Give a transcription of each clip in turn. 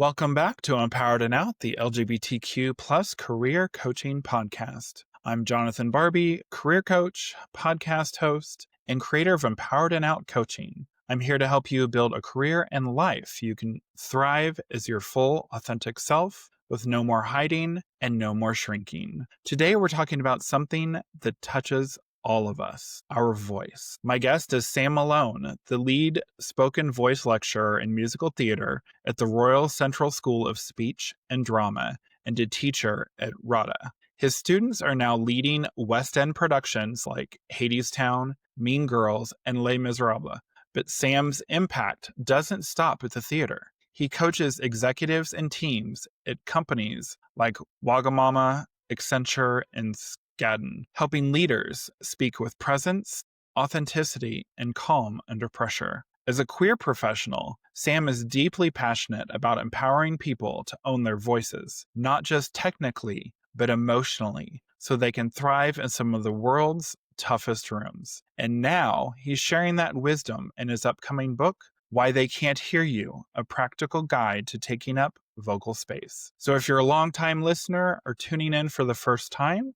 Welcome back to Empowered and Out, the LGBTQ plus career coaching podcast. I'm Jonathan Barbe, career coach, podcast host, and creator of Empowered and Out Coaching. I'm here to help you build a career and life you can thrive as your full, authentic self with no more hiding and no more shrinking. Today, we're talking about something that touches all of us, our voice. My guest is Sam Malone, the lead spoken voice lecturer in musical theater at the Royal Central School of Speech and Drama and a teacher at RADA. His students are now leading West End productions like Hadestown, Mean Girls, and Les Miserables. But Sam's impact doesn't stop at the theater. He coaches executives and teams at companies like Wagamama, Accenture, and Skadden, helping leaders speak with presence, authenticity, and calm under pressure. As a queer professional, Sam is deeply passionate about empowering people to own their voices, not just technically, but emotionally, so they can thrive in some of the world's toughest rooms. And now he's sharing that wisdom in his upcoming book, Why They Can't Hear You, a practical guide to taking up vocal space. So if you're a longtime listener or tuning in for the first time,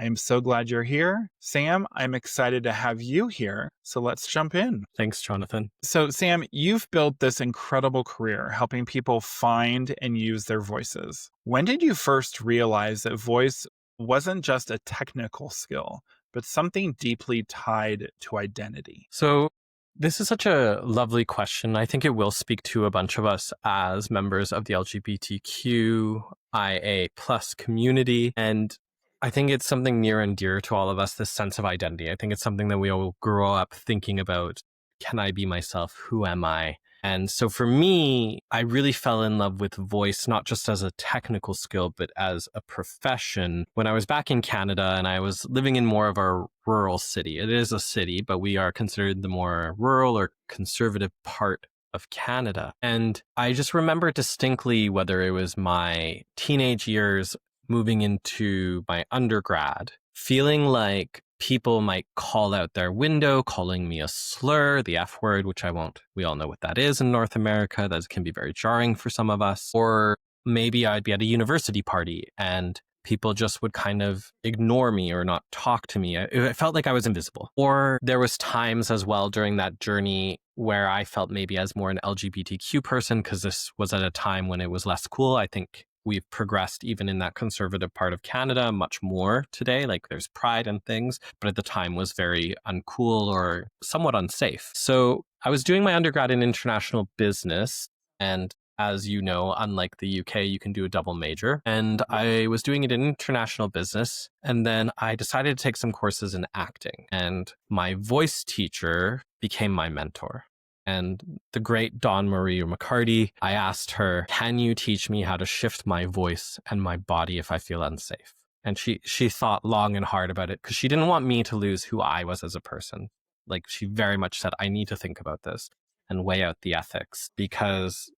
I am so glad you're here. Sam, I'm excited to have you here. So let's jump in. Thanks, Jonathan. So Sam, you've built this incredible career helping people find and use their voices. When did you first realize that voice wasn't just a technical skill, but something deeply tied to identity? So this is such a lovely question. I think it will speak to a bunch of us as members of the LGBTQIA plus community. And I think it's something near and dear to all of us, this sense of identity. I think it's something that we all grow up thinking about. Can I be myself? Who am I? And so for me, I really fell in love with voice, not just as a technical skill, but as a profession. When I was back in Canada and I was living in more of a rural city, it is a city, but we are considered the more rural or conservative part of Canada. And I just remember distinctly, whether it was my teenage years moving into my undergrad, feeling like people might call out their window, calling me a slur, the F word, which I won't. We all know what that is in North America. That can be very jarring for some of us. Or maybe I'd be at a university party and people just would kind of ignore me or not talk to me. It felt like I was invisible. Or there was times as well during that journey where I felt maybe as more an LGBTQ person, because this was at a time when it was less cool. I think we've progressed even in that conservative part of Canada much more today. Like there's pride and things, but at the time was very uncool or somewhat unsafe. So I was doing my undergrad in international business. And as you know, unlike the UK, you can do a double major. And I was doing it in international business. And then I decided to take some courses in acting. And my voice teacher became my mentor. And the great Dawn Marie McCarty, I asked her, can you teach me how to shift my voice and my body if I feel unsafe? And she thought long and hard about it because she didn't want me to lose who I was as a person. Like she very much said, I need to think about this and weigh out the ethics because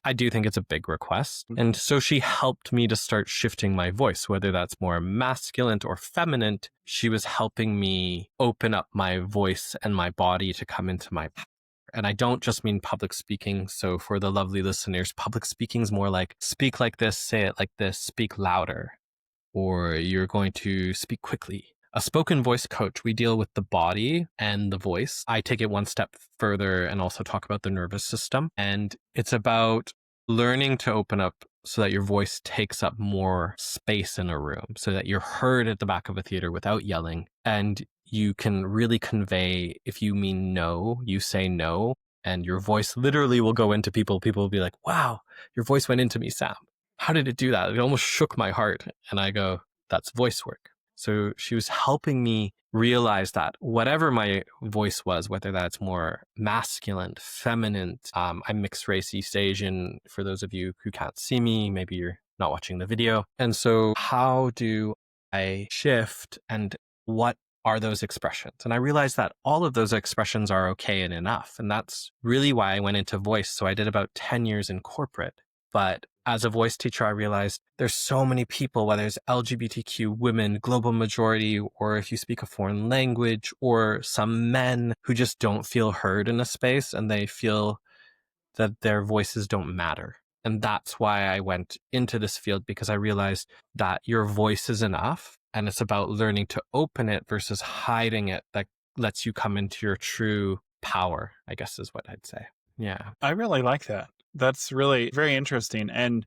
I do think it's a big request. And so she helped me to start shifting my voice, whether that's more masculine or feminine. She was helping me open up my voice and my body to come into my power. And I don't just mean public speaking. So for the lovely listeners, public speaking is more like speak like this, say it like this, speak louder, or you're going to speak quickly. A spoken voice coach, we deal with the body and the voice. I take it one step further and also talk about the nervous system. And it's about learning to open up so that your voice takes up more space in a room, so that you're heard at the back of a theater without yelling. And you can really convey, if you mean no, you say no, and your voice literally will go into people. People will be like, wow, your voice went into me, Sam. How did it do that? It almost shook my heart. And I go, that's voice work. So she was helping me realize that whatever my voice was, whether that's more masculine, feminine, I'm mixed race, East Asian, for those of you who can't see me, maybe you're not watching the video. And so how do I shift and what are those expressions? And I realized that all of those expressions are okay and enough. And that's really why I went into voice. So I did about 10 years in corporate. But as a voice teacher, I realized there's so many people, whether it's LGBTQ women, global majority, or if you speak a foreign language, or some men who just don't feel heard in a space and they feel that their voices don't matter. And that's why I went into this field, because I realized that your voice is enough and it's about learning to open it versus hiding it, that lets you come into your true power, I guess is what I'd say. Yeah. I really like that. That's really very interesting. And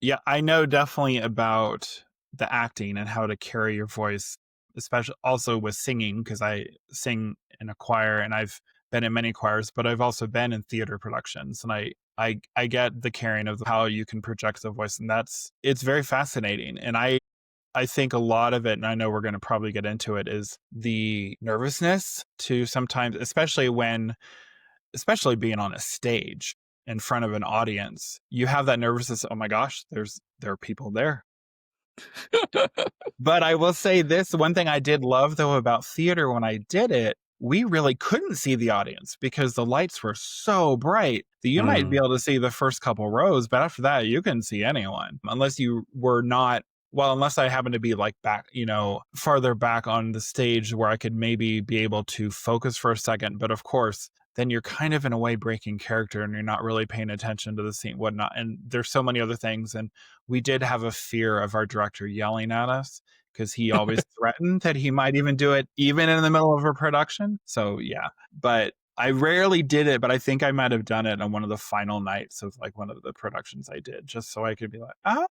yeah, I know definitely about the acting and how to carry your voice, especially also with singing, because I sing in a choir and I've been in many choirs, but I've also been in theater productions. And I get the carrying of how you can project the voice. And it's very fascinating. And I think a lot of it, and I know we're going to probably get into it, is the nervousness to sometimes, especially being on a stage in front of an audience, you have that nervousness. Oh my gosh, there are people there. But I will say this, one thing I did love though about theater when I did it, we really couldn't see the audience because the lights were so bright that you might be Mm. able to see the first couple rows, but after that you couldn't see anyone unless you were not, well, unless I happened to be like back, farther back on the stage where I could maybe be able to focus for a second. But of course, then you're kind of in a way breaking character and you're not really paying attention to the scene, whatnot. And there's so many other things. And we did have a fear of our director yelling at us because he always threatened that he might even do it even in the middle of a production. So yeah, but I rarely did it, but I think I might have done it on one of the final nights of like one of the productions I did, just so I could be like, oh,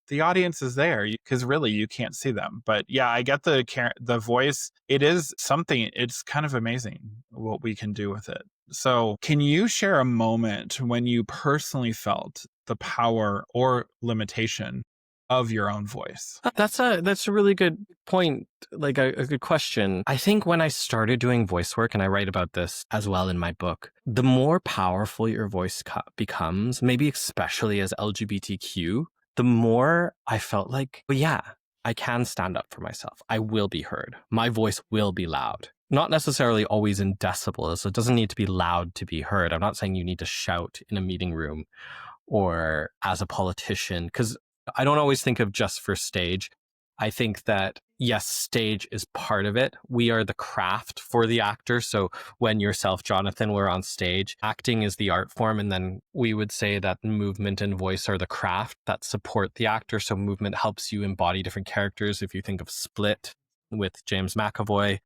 the audience is there, because really you can't see them. But yeah, I get the voice. It is something. It's kind of amazing what we can do with it. So, can you share a moment when you personally felt the power or limitation of your own voice? That's a really good point, like a good question. I think when I started doing voice work, and I write about this as well in my book, the more powerful your voice becomes, maybe especially as LGBTQ, the more I felt like, well, yeah, I can stand up for myself. I will be heard. My voice will be loud. Not necessarily always in decibels. It doesn't need to be loud to be heard. I'm not saying you need to shout in a meeting room or as a politician, because I don't always think of just for stage. I think that, yes, stage is part of it. We are the craft for the actor. So when yourself, Jonathan, were on stage, acting is the art form. And then we would say that movement and voice are the craft that support the actor. So movement helps you embody different characters. If you think of Split with James McAvoy,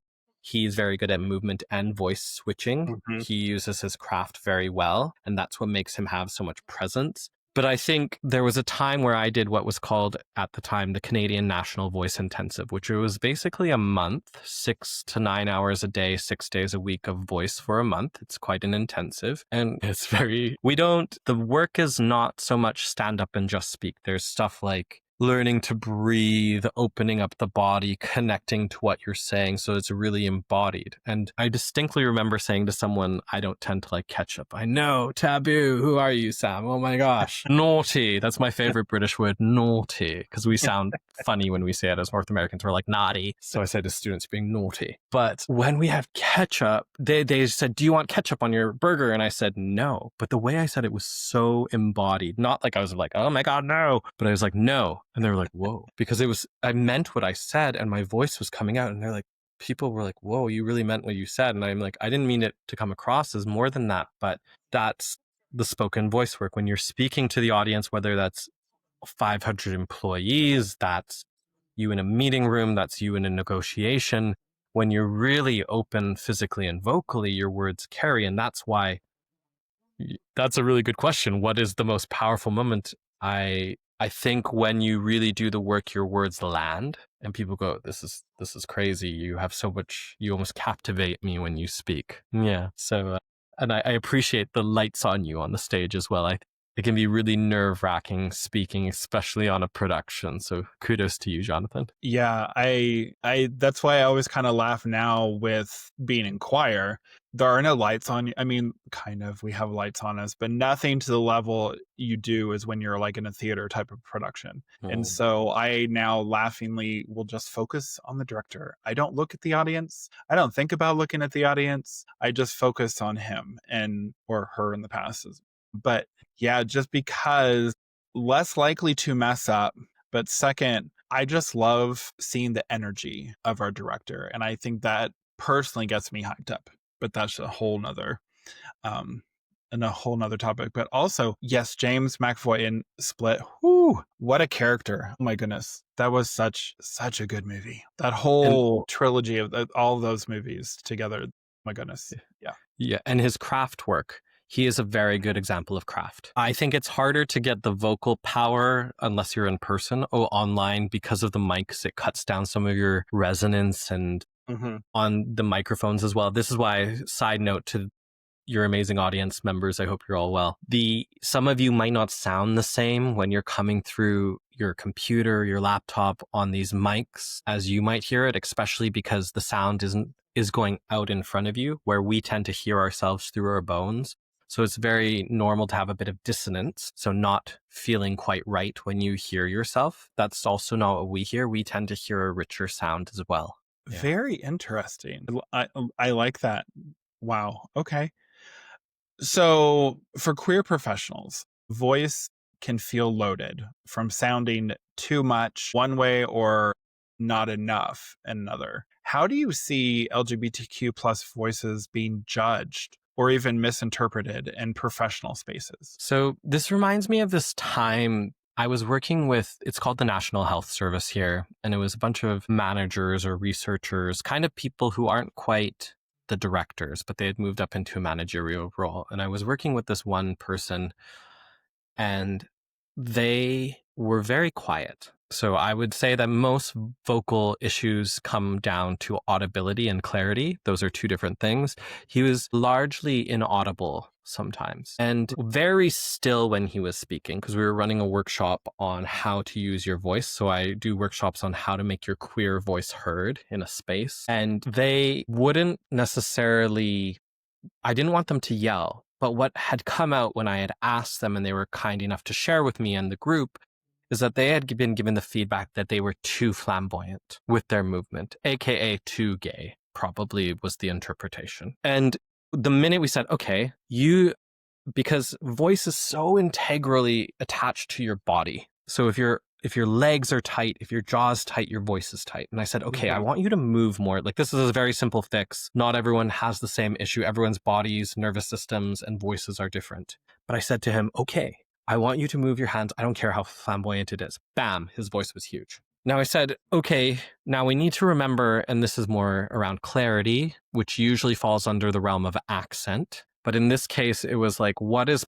he's very good at movement and voice switching. Mm-hmm. He uses his craft very well, and that's what makes him have so much presence. But I think there was a time where I did what was called at the time the Canadian National Voice Intensive, which was basically a month, 6 to 9 hours a day, 6 days a week of voice for a month. It's quite an intensive. And it's the work is not so much stand up and just speak. There's stuff like learning to breathe, opening up the body, connecting to what you're saying. So it's really embodied. And I distinctly remember saying to someone, I don't tend to like ketchup. I know, taboo. Who are you, Sam? Oh my gosh. Naughty. That's my favorite British word, naughty, because we sound funny when we say it as North Americans. We're like naughty. So I said to students being naughty. But when we have ketchup, they said, do you want ketchup on your burger? And I said, no. But the way I said it was so embodied. Not like I was like, oh my God, no. But I was like, no. And they were like, whoa, because I meant what I said and my voice was coming out. And they're like, people were like, whoa, you really meant what you said. And I'm like, I didn't mean it to come across as more than that. But that's the spoken voice work. When you're speaking to the audience, whether that's 500 employees, that's you in a meeting room, that's you in a negotiation. When you're really open physically and vocally, your words carry. And that's a really good question. What is the most powerful moment? I think when you really do the work, your words land and people go, this is crazy. You have so much, you almost captivate me when you speak. Yeah. So, and I appreciate the lights on you on the stage as well. It can be really nerve wracking speaking, especially on a production. So kudos to you, Jonathan. Yeah, I that's why I always kind of laugh now with being in choir. There are no lights on you. I mean, kind of, we have lights on us, but nothing to the level you do is when you're like in a theater type of production. And Mm. so I now laughingly will just focus on the director. I don't look at the audience. I don't think about looking at the audience. I just focus on him and or her in the past. But yeah, just because less likely to mess up. But second, I just love seeing the energy of our director. And I think that personally gets me hyped up. But that's a whole nother. Um, and a whole nother topic, but also, yes, James McAvoy in Split. Whoo, what a character. Oh my goodness. That was such a good movie. That And whole trilogy of all of those movies together. My goodness. Yeah. yeah, and his craft work. He is a very good example of craft. I think it's harder to get the vocal power unless you're in person or online because of the mics. It cuts down some of your resonance and on the microphones as well. This is why, side note to your amazing audience members, I hope you're all well. Some of you might not sound the same when you're coming through your computer, your laptop on these mics as you might hear it, especially because the sound is going out in front of you, where we tend to hear ourselves through our bones. So it's very normal to have a bit of dissonance. So not feeling quite right when you hear yourself. That's also not what we hear. We tend to hear a richer sound as well. Yeah. Very interesting. I like that. Wow. Okay. So for queer professionals, voice can feel loaded from sounding too much one way or not enough another. How do you see LGBTQ plus voices being judged or even misinterpreted in professional spaces? So this reminds me of this time I was working with, it's called the National Health Service here, and it was a bunch of managers or researchers, kind of people who aren't quite the directors, but they had moved up into a managerial role. And I was working with this one person, and they were very quiet. So I would say that most vocal issues come down to audibility and clarity. Those are two different things. He was largely inaudible sometimes and very still when he was speaking, because we were running a workshop on how to use your voice. So I do workshops on how to make your queer voice heard in a space. And they wouldn't necessarily, I didn't want them to yell. But what had come out when I had asked them, and they were kind enough to share with me and the group, is that they had been given the feedback that they were too flamboyant with their movement, aka too gay, probably was the interpretation. And the minute we said, okay, because voice is so integrally attached to your body. So if your legs are tight, if your jaw's tight, your voice is tight. And I said, okay, I want you to move more. Like, this is a very simple fix. Not everyone has the same issue. Everyone's bodies, nervous systems, and voices are different. But I said to him, okay, I want you to move your hands. I don't care how flamboyant it is. Bam, his voice was huge. Now I said, okay, now we need to remember, and this is more around clarity, which usually falls under the realm of accent. But in this case, it was like, what is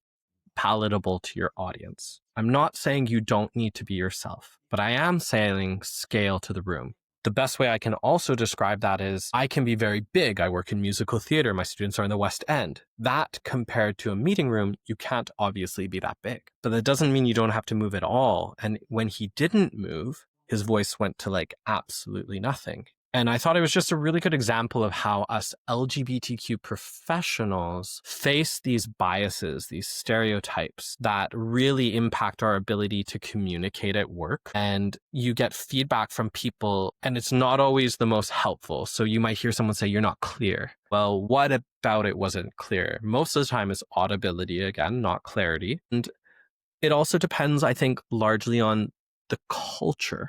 palatable to your audience? I'm not saying you don't need to be yourself, but I am saying scale to the room. The best way I can also describe that is I can be very big. I work in musical theater. My students are in the West End. That compared to a meeting room, you can't obviously be that big. But that doesn't mean you don't have to move at all. And when he didn't move, his voice went to like absolutely nothing. And I thought it was just a really good example of how us LGBTQ professionals face these biases, these stereotypes that really impact our ability to communicate at work. And you get feedback from people, and it's not always the most helpful. So you might hear someone say, you're not clear. Well, what about it wasn't clear? Most of the time it's audibility, again, not clarity. And it also depends, I think, largely on the culture.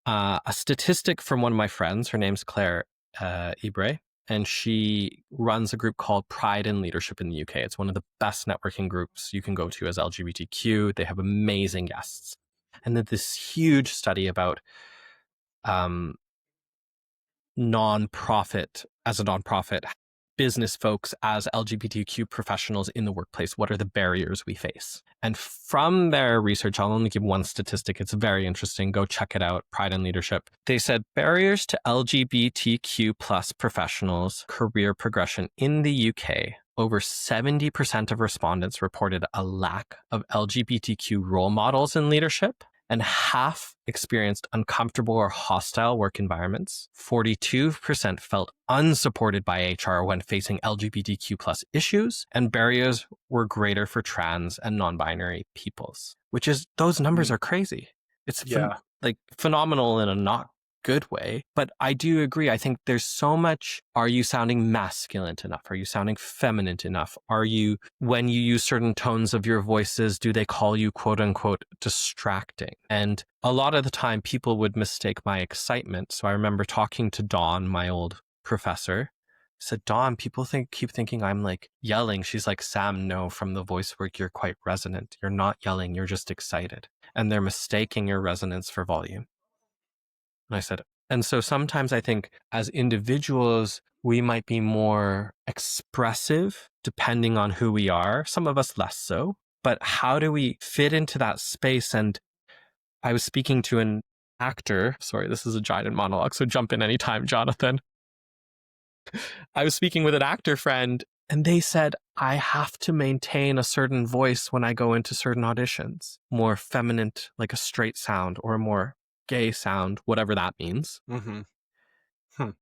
A statistic from one of my friends, her name's Claire Ibre, and she runs a group called Pride in Leadership in the UK. It's one of the best networking groups you can go to as LGBTQ. They have amazing guests. And then this huge study about nonprofit, business folks as LGBTQ professionals in the workplace. What are the barriers we face? And from their research, I'll only give one statistic. It's very interesting. Go check it out, Pride and Leadership. They said barriers to LGBTQ plus professionals' career progression in the UK. Over 70% of respondents reported a lack of LGBTQ role models in leadership, and half experienced uncomfortable or hostile work environments. 42% felt unsupported by HR when facing LGBTQ plus issues, and barriers were greater for trans and non-binary peoples, which is, those numbers are crazy. It's phenomenal in a not good way. But I do agree. I think there's so much, are you sounding masculine enough? Are you sounding feminine enough? Are you, when you use certain tones of your voices, do they call you quote unquote distracting? And a lot of the time people would mistake my excitement. So I remember talking to Dawn, my old professor, said, Dawn, people keep thinking I'm like yelling. She's like, Sam, no, from the voice work, you're quite resonant. You're not yelling, you're just excited. And they're mistaking your resonance for volume. And I said, and so sometimes I think as individuals, we might be more expressive depending on who we are. Some of us less so. But how do we fit into that space? And I was speaking to an actor. Sorry, this is a giant monologue, so jump in anytime, Jonathan. I was speaking with an actor friend, and they said, I have to maintain a certain voice when I go into certain auditions, more feminine, like a straight sound, or a more gay sound, whatever that means. Mm-hmm.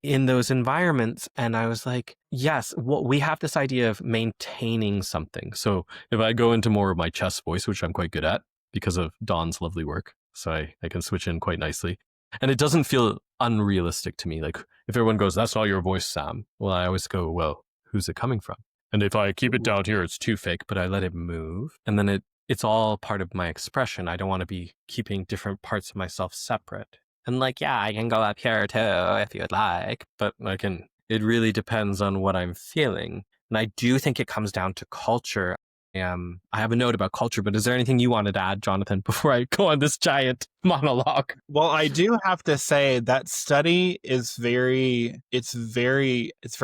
In those environments. And I was like, yes, we have this idea of maintaining something. So if I go into more of my chest voice, which I'm quite good at because of Dawn's lovely work, so I can switch in quite nicely. And it doesn't feel unrealistic to me. Like if everyone goes, that's not your voice, Sam. Well, I always go, well, who's it coming from? And if I keep it down here, it's too fake, but I let it move. And then it's all part of my expression. I don't want to be keeping different parts of myself separate. And like, yeah, I can go up here too if you'd like, but it really depends on what I'm feeling. And I do think it comes down to culture. I have a note about culture, but is there anything you wanted to add, Jonathan, before I go on this giant monologue? Well, I do have to say that study is very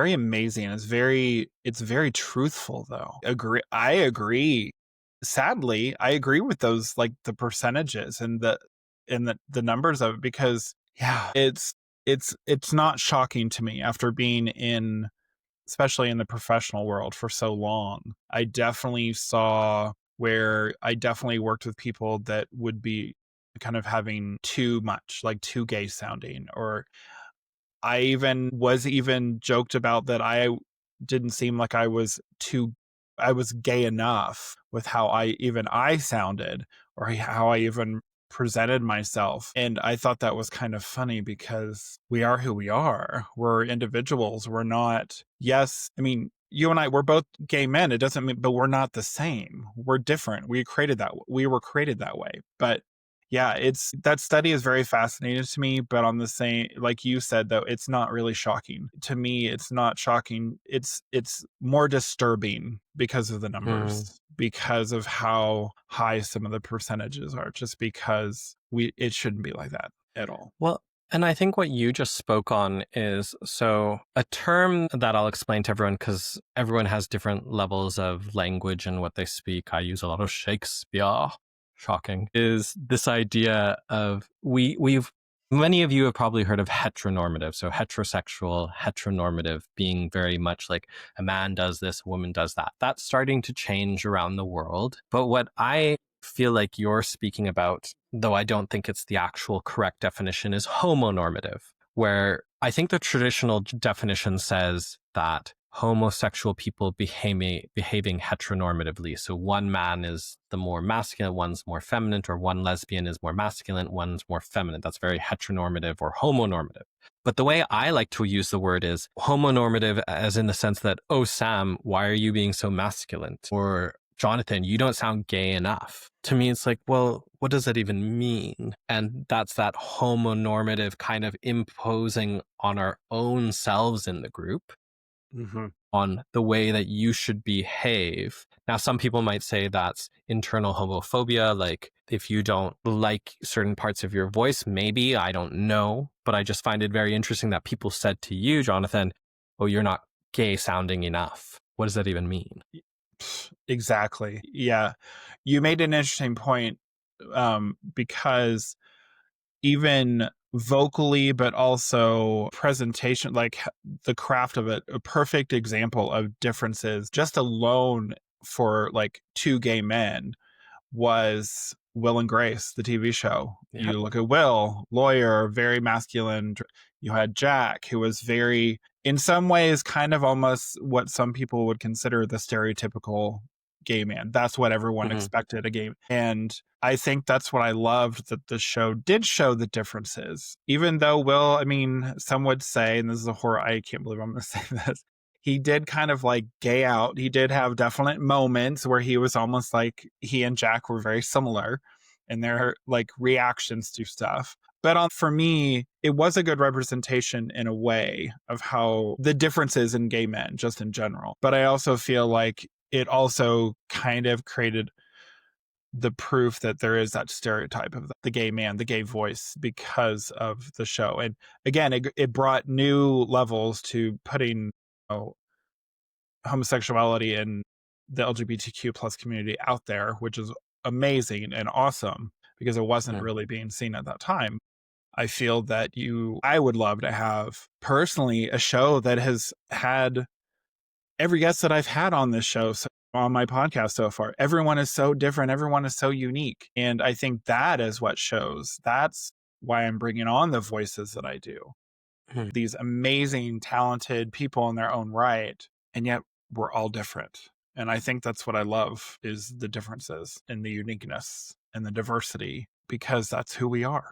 amazing. It's very truthful though. I agree. Sadly, I agree with those, like the percentages and the numbers of it, because yeah, it's not shocking to me after being especially in the professional world for so long. I definitely saw where I definitely worked with people that would be kind of having too much, like too gay sounding, or I even joked about that I didn't seem like I was gay enough with how I sounded, or how I even presented myself. And I thought that was kind of funny, because we are who we are. We're individuals. We're not, yes, I mean, you and I, we're both gay men. It doesn't mean, but we're not the same. We're different. We were created that way. But yeah, that study is very fascinating to me, but on the same, like you said, though, it's not really shocking. To me, it's not shocking. It's more disturbing because of the numbers, because of how high some of the percentages are, just because it shouldn't be like that at all. Well, and I think what you just spoke on is, so a term that I'll explain to everyone, because everyone has different levels of language and what they speak. I use a lot of Shakespeare. Shocking. Is this idea of many of you have probably heard of heteronormative. So heterosexual, heteronormative being very much like a man does this, a woman does that. That's starting to change around the world. But what I feel like you're speaking about, though I don't think it's the actual correct definition, is homonormative, where I think the traditional definition says that homosexual people behaving heteronormatively. So one man is the more masculine, one's more feminine, or one lesbian is more masculine, one's more feminine. That's very heteronormative or homonormative. But the way I like to use the word is homonormative, as in the sense that, oh, Sam, why are you being so masculine? Or Jonathan, you don't sound gay enough. To me, it's like, well, what does that even mean? And that's that homonormative kind of imposing on our own selves in the group. Mm-hmm. On the way that you should behave. Now, some people might say that's internal homophobia, like if you don't like certain parts of your voice, maybe, I don't know. But I just find it very interesting that people said to you, Jonathan, oh, you're not gay sounding enough. What does that even mean? Exactly. Yeah. You made an interesting point, because even vocally, but also presentation, like the craft of it, a perfect example of differences just alone for like two gay men was Will and Grace, the TV show. Yep. You look at Will, lawyer, very masculine. You had Jack, who was very, in some ways, kind of almost what some people would consider the stereotypical gay man. That's what everyone expected a gay. And I think that's what I loved, that the show did show the differences. Even though Will, I mean, some would say, and this is a horror, I can't believe I'm going to say this, he did kind of like gay out. He did have definite moments where he was almost like he and Jack were very similar in their like reactions to stuff. But for me, it was a good representation in a way of how the differences in gay men, just in general. But I also feel like it also kind of created the proof that there is that stereotype of the gay man, the gay voice, because of the show. And again, it brought new levels to putting, homosexuality and the LGBTQ plus community out there, which is amazing and awesome because it wasn't really being seen at that time. I feel that I would love to have personally a show that has had every guest that I've had on this show, on my podcast so far. Everyone is so different. Everyone is so unique. And I think that is what shows. That's why I'm bringing on the voices that I do. These amazing, talented people in their own right. And yet we're all different. And I think that's what I love is the differences and the uniqueness and the diversity, because that's who we are.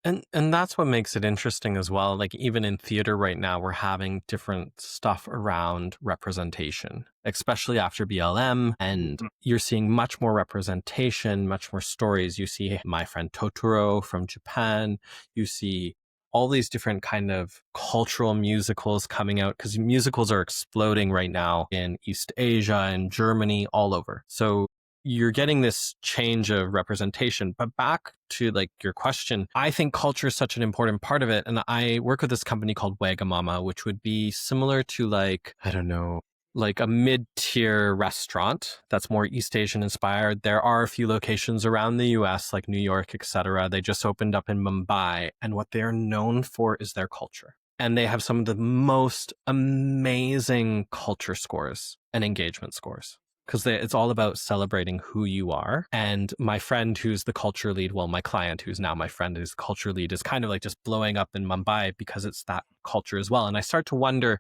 And that's what makes it interesting as well. Like even in theater right now, we're having different stuff around representation, especially after BLM. And you're seeing much more representation, much more stories. You see My Friend Totoro from Japan. You see all these different kind of cultural musicals coming out, because musicals are exploding right now in East Asia and Germany, all over. So you're getting this change of representation. But back to like your question, I think culture is such an important part of it. And I work with this company called Wagamama, which would be similar to like, I don't know, like a mid-tier restaurant that's more East Asian inspired. There are a few locations around the US, like New York, etc. They just opened up in Mumbai. And what they're known for is their culture. And they have some of the most amazing culture scores and engagement scores, because it's all about celebrating who you are. And my friend who's the culture lead, well, my client who's now my friend who's the culture lead, is kind of like just blowing up in Mumbai because it's that culture as well. And I start to wonder,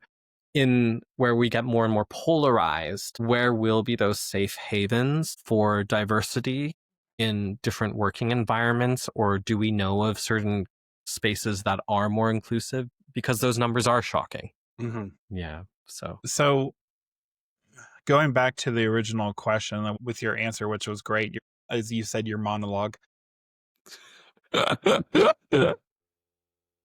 in where we get more and more polarized, where will be those safe havens for diversity in different working environments? Or do we know of certain spaces that are more inclusive? Because those numbers are shocking. Yeah. So going back to the original question with your answer, which was great, as you said, your monologue.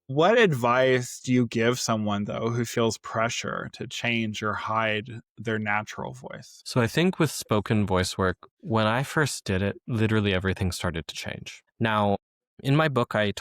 What advice do you give someone, though, who feels pressure to change or hide their natural voice? So I think with spoken voice work, when I first did it, literally everything started to change. Now, in my book, I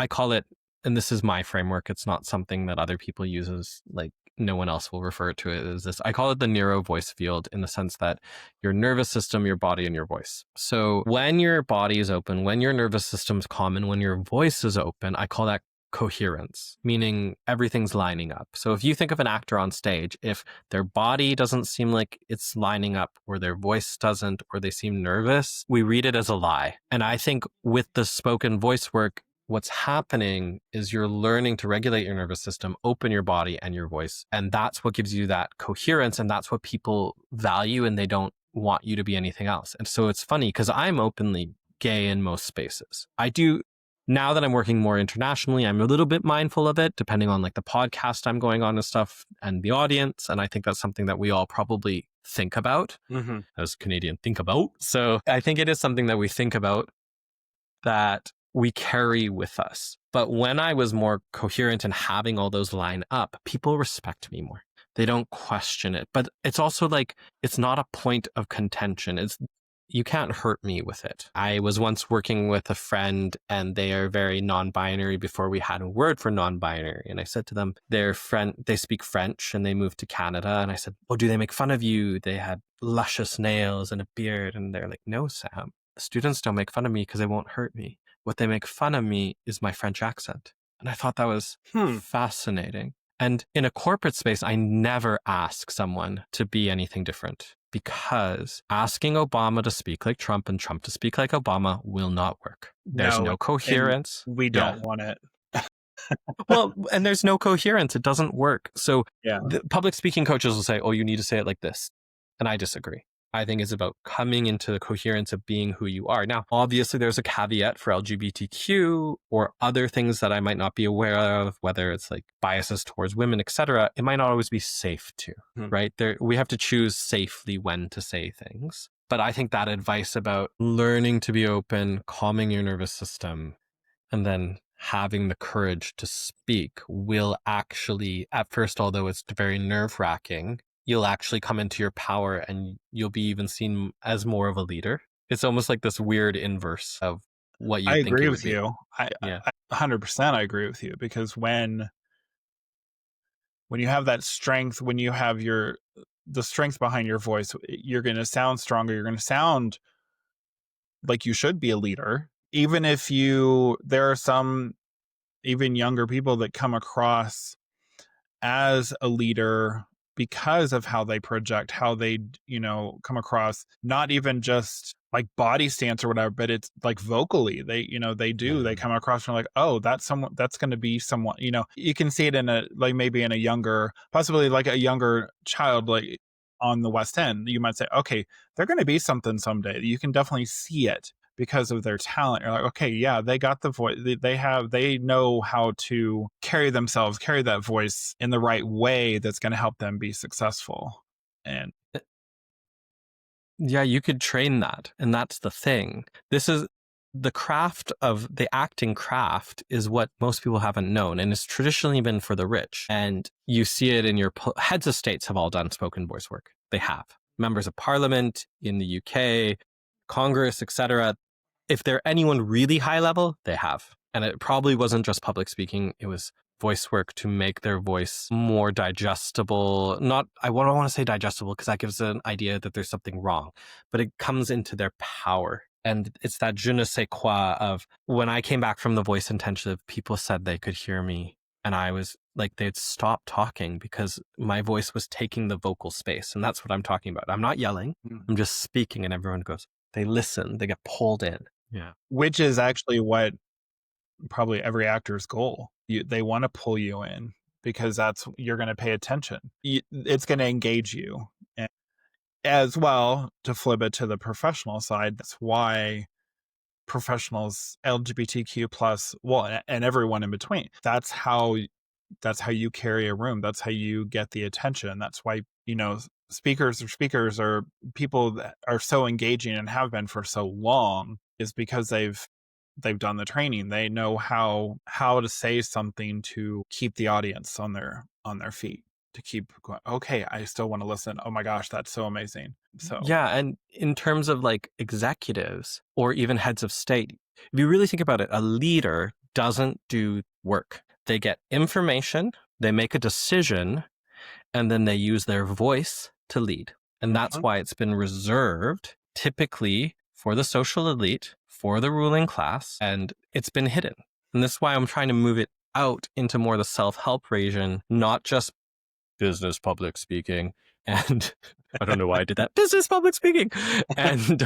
call it, and this is my framework, it's not something that other people use, like no one else will refer to it as this. I call it the neuro voice field, in the sense that your nervous system, your body, and your voice. So when your body is open, when your nervous system's calm, and when your voice is open, I call that coherence, meaning everything's lining up. So if you think of an actor on stage, if their body doesn't seem like it's lining up, or their voice doesn't, or they seem nervous, we read it as a lie. And I think with the spoken voice work, what's happening is you're learning to regulate your nervous system, open your body and your voice. And that's what gives you that coherence. And that's what people value, and they don't want you to be anything else. And so it's funny because I'm openly gay in most spaces. Now that I'm working more internationally, I'm a little bit mindful of it, depending on like the podcast I'm going on and stuff and the audience. And I think that's something that we all probably think about as Canadian think about. So I think it is something that we think about, that we carry with us. But when I was more coherent and having all those line up, people respect me more. They don't question it. But it's also like, it's not a point of contention. You can't hurt me with it. I was once working with a friend, and they are very non-binary before we had a word for non-binary. And I said to them, they speak French and they moved to Canada. And I said, oh, do they make fun of you? They had luscious nails and a beard. And they're like, no, Sam, students don't make fun of me because they won't hurt me. What they make fun of me is my French accent. And I thought that was fascinating. And in a corporate space, I never ask someone to be anything different, because asking Obama to speak like Trump and Trump to speak like Obama will not work. There's no coherence. We don't want it. Well, and there's no coherence. It doesn't work. So the public speaking coaches will say, oh, you need to say it like this. And I disagree. I think it's about coming into the coherence of being who you are. Now, obviously, there's a caveat for LGBTQ or other things that I might not be aware of, whether it's like biases towards women, etc. It might not always be safe to, right? We have to choose safely when to say things. But I think that advice about learning to be open, calming your nervous system, and then having the courage to speak will actually, at first, although it's very nerve-wracking, you'll actually come into your power and you'll be even seen as more of a leader. It's almost like this weird inverse of what I you'd think agree it would with be. you. Yeah. 100% I agree with you, because when you have that strength, when you have the strength behind your voice, you're going to sound stronger. You're going to sound like you should be a leader. Even if there are some even younger people that come across as a leader because of how they project, how they, come across, not even just like body stance or whatever, but it's like vocally, they come across and like, oh, that's someone, that's going to be someone, you can see it in maybe in a younger, possibly like a younger child, like on the West End, you might say, okay, they're going to be something someday. You can definitely see it because of their talent. You're like, okay, yeah, they got the voice. They know how to carry themselves, carry that voice in the right way that's going to help them be successful. And Yeah, you could train that. And that's the thing. This is the craft of the acting craft is what most people haven't known. And it's traditionally been for the rich. And you see it in your heads of states have all done spoken voice work. They have. Members of parliament in the UK, Congress, etc. If they're anyone really high level, they have. And it probably wasn't just public speaking. It was voice work to make their voice more digestible. I don't want to say digestible because that gives an idea that there's something wrong, but it comes into their power. And it's that je ne sais quoi of when I came back from the voice intensive, people said they could hear me. And I was like, they'd stop talking because my voice was taking the vocal space. And that's what I'm talking about. I'm not yelling. I'm just speaking and everyone goes, they listen, they get pulled in. Yeah. which is actually what probably every actor's goal. They want to pull you in because you're going to pay attention. It's going to engage you. And as well, to flip it to the professional side, that's why professionals, LGBTQ plus, well, and everyone in between, that's how you carry a room. That's how you get the attention. That's why, speakers are people that are so engaging and have been for so long, is because they've done the training. They know how to say something to keep the audience on their feet, to keep going, okay, I still want to listen. Oh my gosh, that's so amazing. So yeah, and in terms of like executives or even heads of state, if you really think about it, a leader doesn't do work. They get information, they make a decision, and then they use their voice to lead. And that's why it's been reserved typically for the social elite, for the ruling class, and it's been hidden. And that's why I'm trying to move it out into more the self-help region, not just business public speaking. And I don't know why I did that. Business public speaking and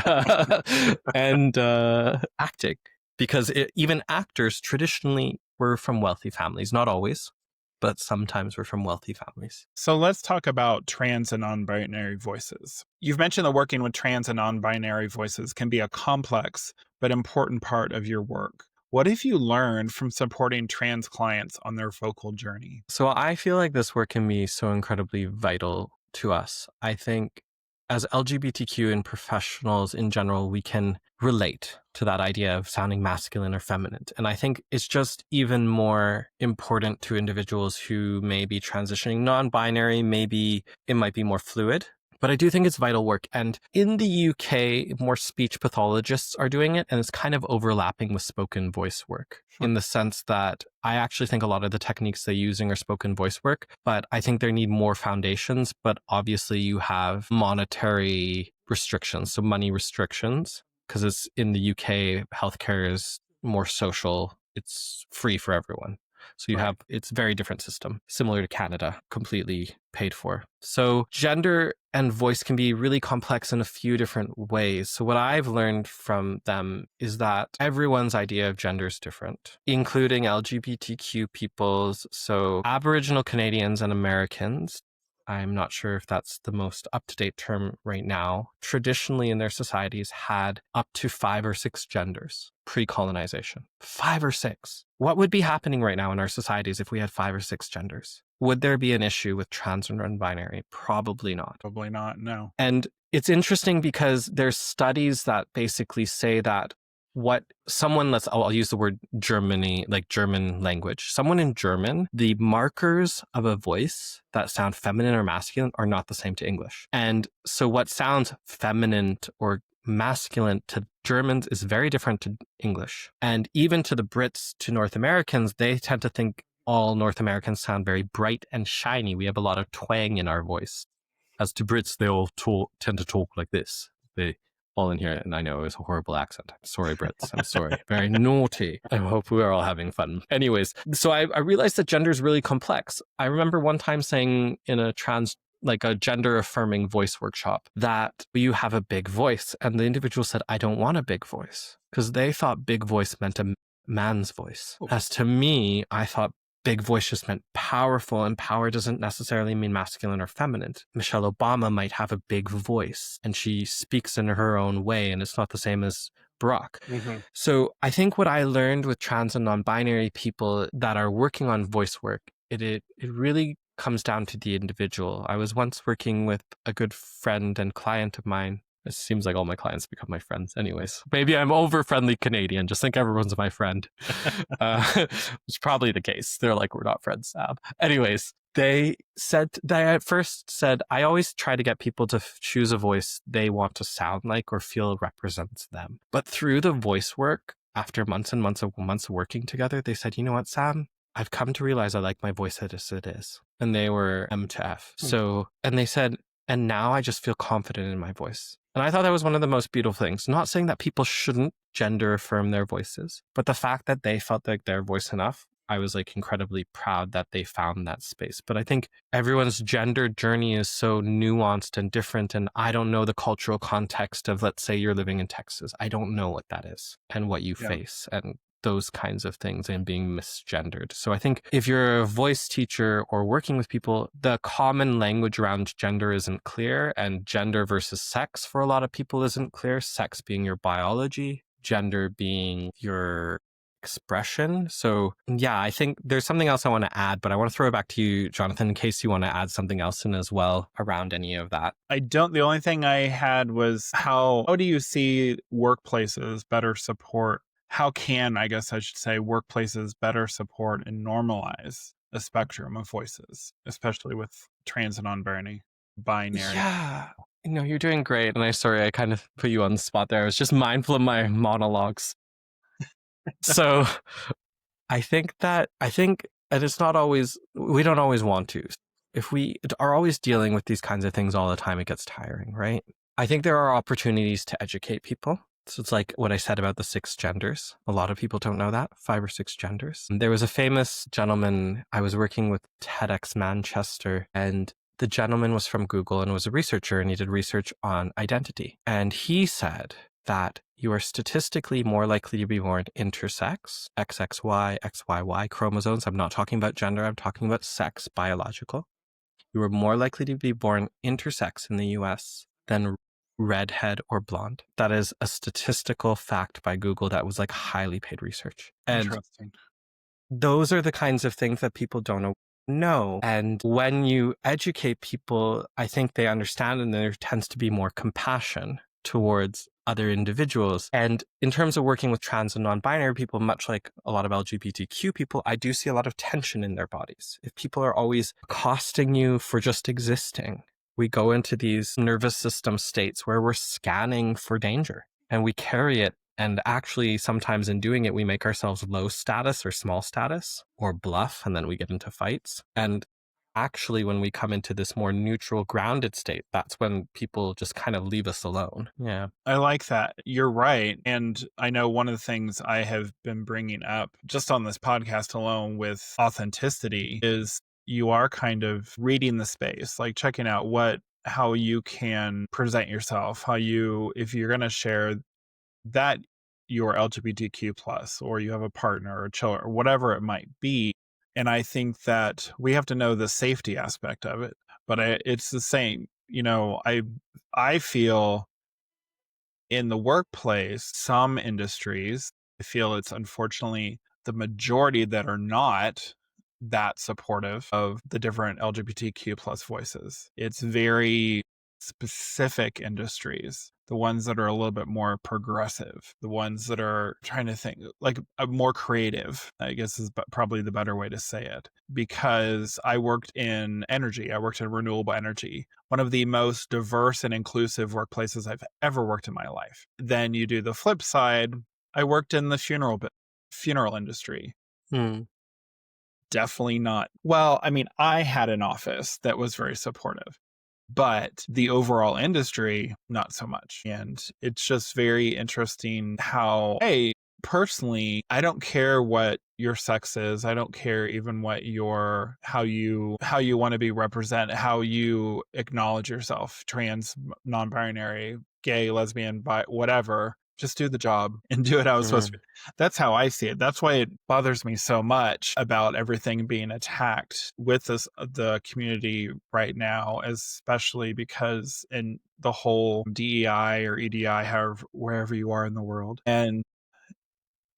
acting, because even actors traditionally were from wealthy families, not always, but sometimes we're from wealthy families. So let's talk about trans and non-binary voices. You've mentioned that working with trans and non-binary voices can be a complex but important part of your work. What have you learned from supporting trans clients on their vocal journey? So I feel like this work can be so incredibly vital to us. I think as LGBTQ and professionals in general, we can relate to that idea of sounding masculine or feminine. And I think it's just even more important to individuals who may be transitioning non-binary, maybe it might be more fluid. But I do think it's vital work. And in the UK, more speech pathologists are doing it, and it's kind of overlapping with spoken voice work in the sense that I actually think a lot of the techniques they're using are spoken voice work, but I think they need more foundations. But obviously you have monetary restrictions, so money restrictions, because it's in the UK, healthcare is more social. It's free for everyone. So you have, it's a very different system, similar to Canada, completely paid for. So gender and voice can be really complex in a few different ways. So what I've learned from them is that everyone's idea of gender is different, including LGBTQ peoples. So Aboriginal Canadians and Americans, I'm not sure if that's the most up-to-date term right now, traditionally in their societies had up to 5 or 6 genders pre-colonization. 5 or 6. What would be happening right now in our societies if we had 5 or 6 genders? Would there be an issue with trans and non-binary? Probably not. Probably not, no. And it's interesting because there's studies that basically say that what someone, I'll use the word Germany, like German language. Someone in German, the markers of a voice that sound feminine or masculine are not the same to English. And so what sounds feminine or masculine to Germans is very different to English. And even to the Brits, to North Americans, they tend to think all North Americans sound very bright and shiny. We have a lot of twang in our voice. As to Brits, they all tend to talk like this. They all in here, and I know it was a horrible accent. I'm sorry, Brits. I'm sorry. Very naughty. I hope we're all having fun. Anyways, so I realized that gender is really complex. I remember one time saying in a gender affirming voice workshop that you have a big voice. And the individual said, I don't want a big voice, because they thought big voice meant a man's voice. As to me, I thought big voice just meant powerful, and power doesn't necessarily mean masculine or feminine. Michelle Obama might have a big voice and she speaks in her own way, and it's not the same as Barack. Mm-hmm. So I think what I learned with trans and non-binary people that are working on voice work, it really comes down to the individual. I was once working with a good friend and client of mine. It seems like all my clients become my friends. Anyways, maybe I'm over friendly Canadian. Just think everyone's my friend. Which is probably the case. They're like, we're not friends, Sam. Anyways, they at first said, I always try to get people to choose a voice they want to sound like or feel represents them. But through the voice work, after months and months of working together, they said, you know what, Sam? I've come to realize I like my voice as it is. And they were M to F. So, and they said, and now I just feel confident in my voice. And I thought that was one of the most beautiful things. Not saying that people shouldn't gender affirm their voices, but the fact that they felt like their voice enough, I was like incredibly proud that they found that space. But I think everyone's gender journey is so nuanced and different. And I don't know the cultural context of, let's say you're living in Texas. I don't know what that is and what you face and those kinds of things and being misgendered. So I think if you're a voice teacher or working with people, the common language around gender isn't clear, and gender versus sex for a lot of people isn't clear. Sex being your biology, gender being your expression. So yeah, I think there's something else I want to add, but I want to throw it back to you, Jonathan, in case you want to add something else in as well around any of that. I don't. The only thing I had was how do you see workplaces better support? How can, I guess I should say, workplaces better support and normalize a spectrum of voices, especially with trans and non-binary? Yeah. No, you're doing great. And I kind of put you on the spot there. I was just mindful of my monologues. So I think, and it's not always, we don't always want to. If we are always dealing with these kinds of things all the time, it gets tiring, right? I think there are opportunities to educate people. So it's like what I said about the 6 genders. A lot of people don't know that, 5 or 6 genders. There was a famous gentleman, I was working with TEDx Manchester, and the gentleman was from Google and was a researcher, and he did research on identity. And he said that you are statistically more likely to be born intersex, XXY, XYY chromosomes. I'm not talking about gender, I'm talking about sex, biological. You are more likely to be born intersex in the US than redhead or blonde. That is a statistical fact by Google that was like highly paid research. And Interesting. those are the kinds of things that people don't know. And when you educate people, I think they understand, and there tends to be more compassion towards other individuals. And in terms of working with trans and non-binary people, much like a lot of LGBTQ people, I do see a lot of tension in their bodies. If people are always accosting you for just existing, we go into these nervous system states where we're scanning for danger and we carry it. And actually, sometimes in doing it, we make ourselves low status or small status or bluff, and then we get into fights. And actually, when we come into this more neutral, grounded state, that's when people just kind of leave us alone. Yeah. I like that. You're right. And I know one of the things I have been bringing up just on this podcast alone with authenticity is you are kind of reading the space, like checking out how you can present yourself, if you're going to share that you're LGBTQ plus, or you have a partner or children or whatever it might be. And I think that we have to know the safety aspect of it. But it's the same, I feel in the workplace, some industries, I feel it's unfortunately the majority that are not that supportive of the different LGBTQ plus voices. It's very specific industries, the ones that are a little bit more progressive, the ones that are trying to think like more creative, I guess is probably the better way to say it. Because I worked in energy, I worked in renewable energy, one of the most diverse and inclusive workplaces I've ever worked in my life. Then you do the flip side. I worked in the funeral industry. Mm. Definitely not. Well, I mean, I had an office that was very supportive, but the overall industry, not so much. And it's just very interesting how, hey, personally, I don't care what your sex is. I don't care even what your how you want to be represented, how you acknowledge yourself, trans, non-binary, gay, lesbian, bi, whatever. Just do the job and do what I was supposed to. That's how I see it. That's why it bothers me so much about everything being attacked with the community right now, especially because in the whole DEI or EDI, however, wherever you are in the world. And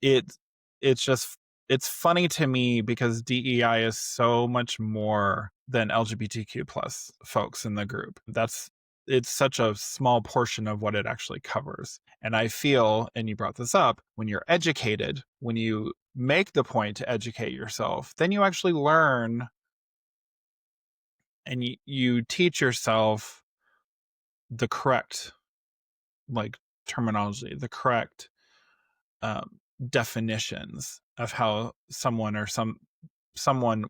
it it's just it's funny to me because DEI is so much more than LGBTQ plus folks in the group. It's such a small portion of what it actually covers. And I feel, and you brought this up, when you're educated, when you make the point to educate yourself, then you actually learn and you teach yourself the correct like terminology, the correct definitions of how someone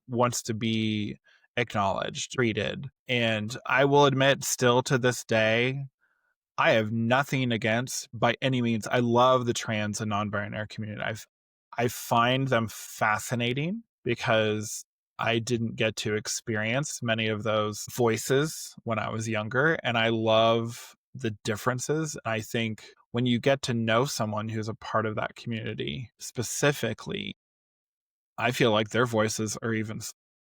wants to be acknowledged, treated. And I will admit, still to this day, I have nothing against by any means. I love the trans and non-binary community. I find them fascinating because I didn't get to experience many of those voices when I was younger, and I love the differences. I think when you get to know someone who's a part of that community specifically, I feel like their voices are even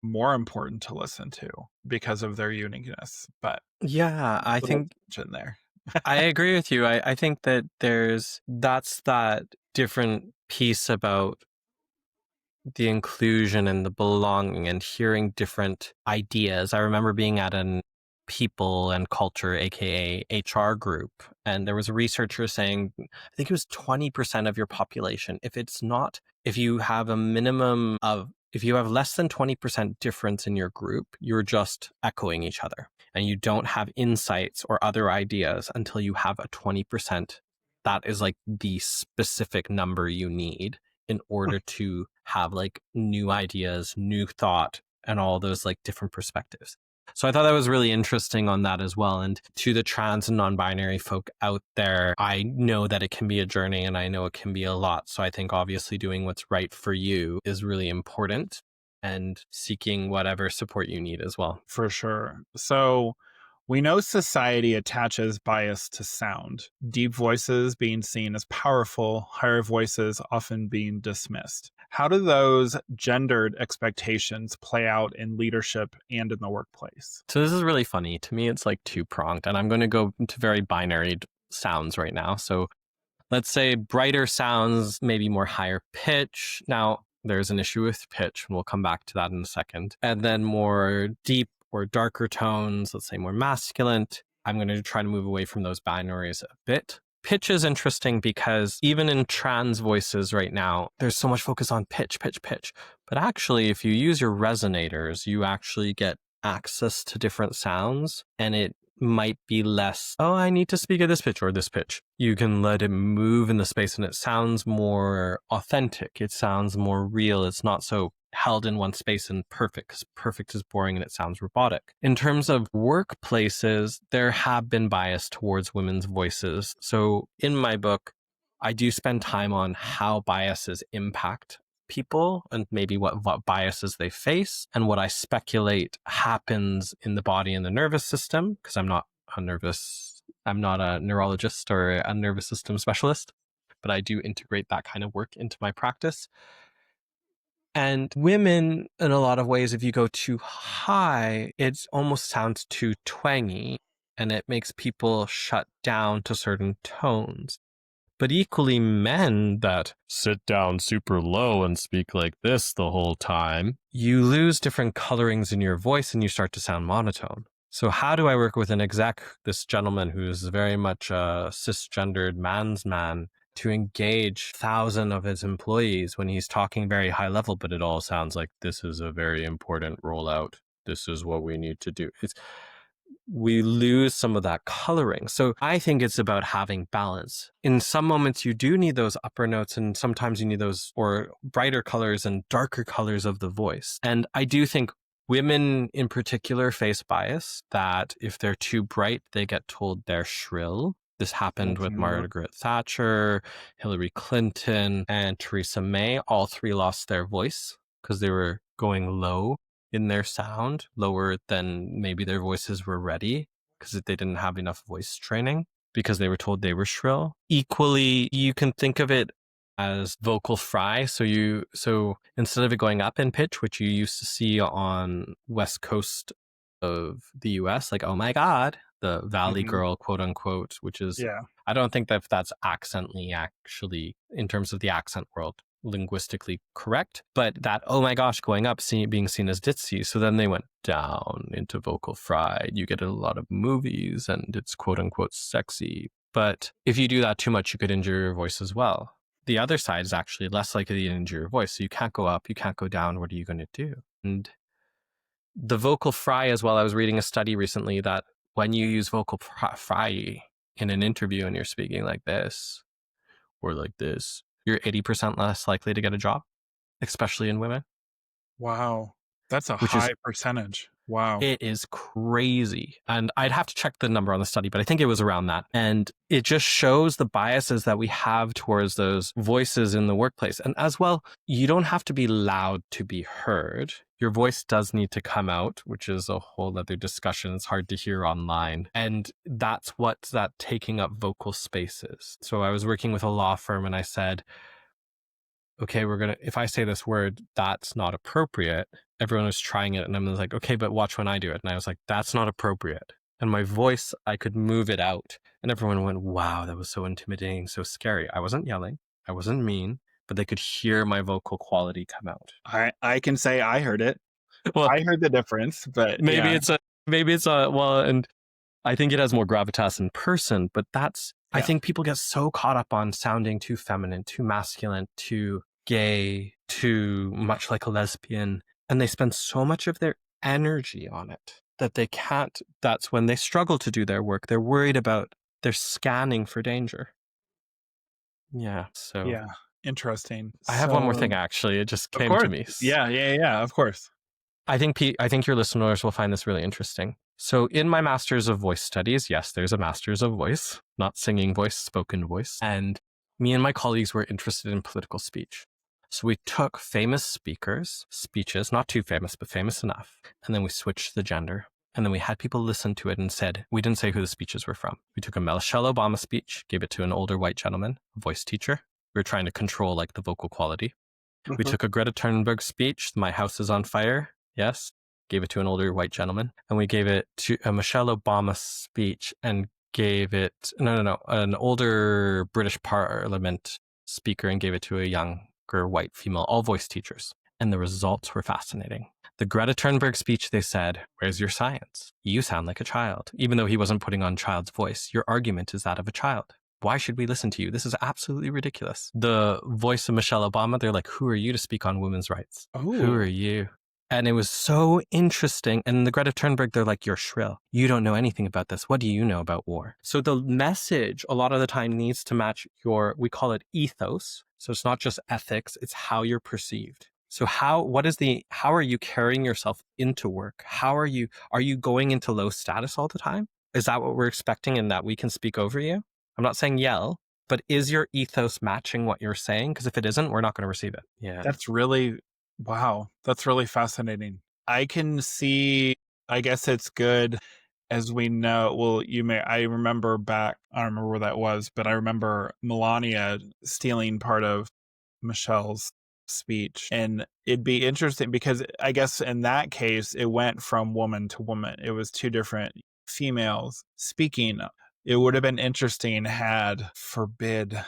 more important to listen to because of their uniqueness. But Yeah, I little think in there. I agree with you. I think that that's that different piece about the inclusion and the belonging and hearing different ideas. I remember being at an people and culture, aka HR group, and there was a researcher saying, I think it was 20% of your population. If you have a minimum of, if you have less than 20% difference in your group, you're just echoing each other and you don't have insights or other ideas until you have a 20%. That is like the specific number you need in order to have like new ideas, new thought, and all those like different perspectives. So I thought that was really interesting on that as well. And to the trans and non-binary folk out there, I know that it can be a journey and I know it can be a lot. So I think obviously doing what's right for you is really important and seeking whatever support you need as well. For sure. So we know society attaches bias to sound, deep voices being seen as powerful, higher voices often being dismissed. How do those gendered expectations play out in leadership and in the workplace? So this is really funny. To me, it's like two-pronged, and I'm going to go into very binary sounds right now. So let's say brighter sounds, maybe more higher pitch. Now, there's an issue with pitch, and we'll come back to that in a second. And then more deep or darker tones, let's say more masculine. I'm going to try to move away from those binaries a bit. Pitch is interesting because even in trans voices right now, there's so much focus on pitch, pitch, pitch. But actually, if you use your resonators, you actually get access to different sounds, and it might be less, oh, I need to speak at this pitch or this pitch. You can let it move in the space and it sounds more authentic. It sounds more real. It's not so held in one space and perfect, because perfect is boring and it sounds robotic. In terms of workplaces, there have been bias towards women's voices. So in my book, I do spend time on how biases impact people and maybe what biases they face and what I speculate happens in the body and the nervous system, because I'm not a neurologist or a nervous system specialist, but I do integrate that kind of work into my practice. And women, in a lot of ways, if you go too high, it almost sounds too twangy and it makes people shut down to certain tones. But equally, men that sit down super low and speak like this the whole time, you lose different colorings in your voice and you start to sound monotone. So how do I work with an exec, this gentleman who's very much a cisgendered man's man, to engage 1,000 of his employees when he's talking very high level, but it all sounds like this is a very important rollout. This is what we need to do. We lose some of that coloring. So I think it's about having balance. In some moments, you do need those upper notes, and sometimes you need those or brighter colors and darker colors of the voice. And I do think women in particular face bias that if they're too bright, they get told they're shrill. This happened with Margaret Thatcher, Hillary Clinton, and Theresa May. All three lost their voice because they were going low in their sound, lower than maybe their voices were ready because they didn't have enough voice training because they were told they were shrill. Equally, you can think of it as vocal fry. So instead of it going up in pitch, which you used to see on West Coast of the US, like, oh my God, the Valley Girl, quote unquote, which is, I don't think that that's accently actually, in terms of the accent world, linguistically correct, but that, oh my gosh, going up, being seen as ditzy. So then they went down into vocal fry. You get a lot of movies and it's quote unquote sexy. But if you do that too much, you could injure your voice as well. The other side is actually less likely to injure your voice. So you can't go up, you can't go down. What are you going to do? And the vocal fry as well, I was reading a study recently that when you use vocal fry in an interview and you're speaking like this or like this, you're 80% less likely to get a job, especially in women. Wow. That's a high percentage. Wow. It is crazy. And I'd have to check the number on the study, but I think it was around that. And it just shows the biases that we have towards those voices in the workplace. And as well, you don't have to be loud to be heard. Your voice does need to come out, which is a whole other discussion. It's hard to hear online. And that's what that taking up vocal space is. So I was working with a law firm and I said, okay, if I say this word, that's not appropriate. Everyone was trying it and I was like, okay, but watch when I do it. And I was like, that's not appropriate. And my voice, I could move it out. And everyone went, wow, that was so intimidating, so scary. I wasn't yelling. I wasn't mean, but they could hear my vocal quality come out. I can say I heard it. Well, I heard the difference, but maybe it's and I think it has more gravitas in person, but I think people get so caught up on sounding too feminine, too masculine, too gay, too much like a lesbian, and they spend so much of their energy on it that they can't. That's when they struggle to do their work. They're worried about, they're scanning for danger. Yeah. So yeah, interesting. I have one more thing, actually. It just came to me. Yeah, of course. I think your listeners will find this really interesting. So in my Master's of Voice Studies, yes, there's a Master's of Voice, not singing voice, spoken voice. And me and my colleagues were interested in political speech. So we took famous speakers' speeches, not too famous, but famous enough. And then we switched the gender. And then we had people listen to it and we didn't say who the speeches were from. We took a Michelle Obama speech, gave it to an older white gentleman, a voice teacher. We were trying to control like the vocal quality. We took a Greta Thunberg speech, My House is on Fire. Yes. Gave it to an older white gentleman. And we gave it to a Michelle Obama speech and gave it, an older British Parliament speaker and gave it to a younger white female, all voice teachers. And the results were fascinating. The Greta Thunberg speech, they said, where's your science? You sound like a child. Even though he wasn't putting on child's voice, your argument is that of a child. Why should we listen to you? This is absolutely ridiculous. The voice of Michelle Obama, they're like, who are you to speak on women's rights? Ooh. Who are you? And it was so interesting. And the Greta Thunberg, they're like, you're shrill. You don't know anything about this. What do you know about war? So the message a lot of the time needs to match we call it ethos. So it's not just ethics, it's how you're perceived. So how are you carrying yourself into work? Are you going into low status all the time? Is that what we're expecting and that we can speak over you? I'm not saying yell, but is your ethos matching what you're saying? Because if it isn't, we're not going to receive it. Yeah. Wow, that's really fascinating. I can see, I guess it's good as we know. Well, I remember back, I don't remember where that was, but I remember Melania stealing part of Michelle's speech. And it'd be interesting because I guess in that case, it went from woman to woman. It was two different females speaking. It would have been interesting had forbid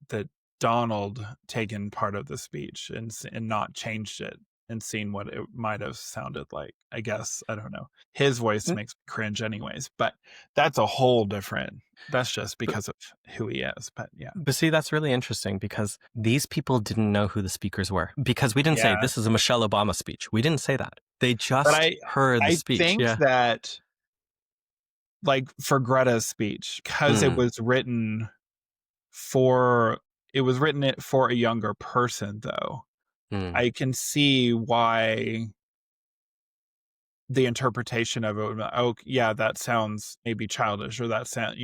that Donald taken part of the speech and not changed it and seen what it might have sounded like. I guess, I don't know. His voice N- makes me cringe anyways, but that's a whole different, that's just But, because of who he is. But yeah. but see, that's really interesting because these people didn't know who the speakers were because we didn't say Yeah. this is a Michelle Obama speech. We didn't say that. They But just heard the I speech. think Yeah. that, like, for Greta's speech, because Mm, for it was written it for a younger person, though. mm, I can see why the interpretation of it would be, oh yeah, that sounds maybe childish, or that sound,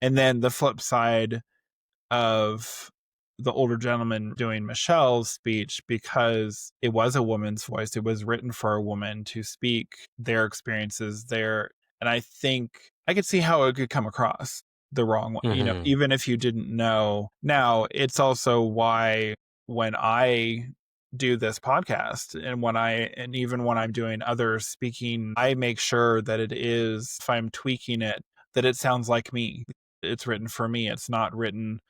and then the flip side of the older gentleman doing Michelle's speech, because it was a woman's voice, it was written for a woman to speak their experiences there. And I think I could see how it could come across the wrong way, hmm even if you didn't know. Now, it's also why when I do this podcast, and even when I'm doing other speaking, I make sure that it is, if I'm tweaking it, that it sounds like me. It's written for me. It's not written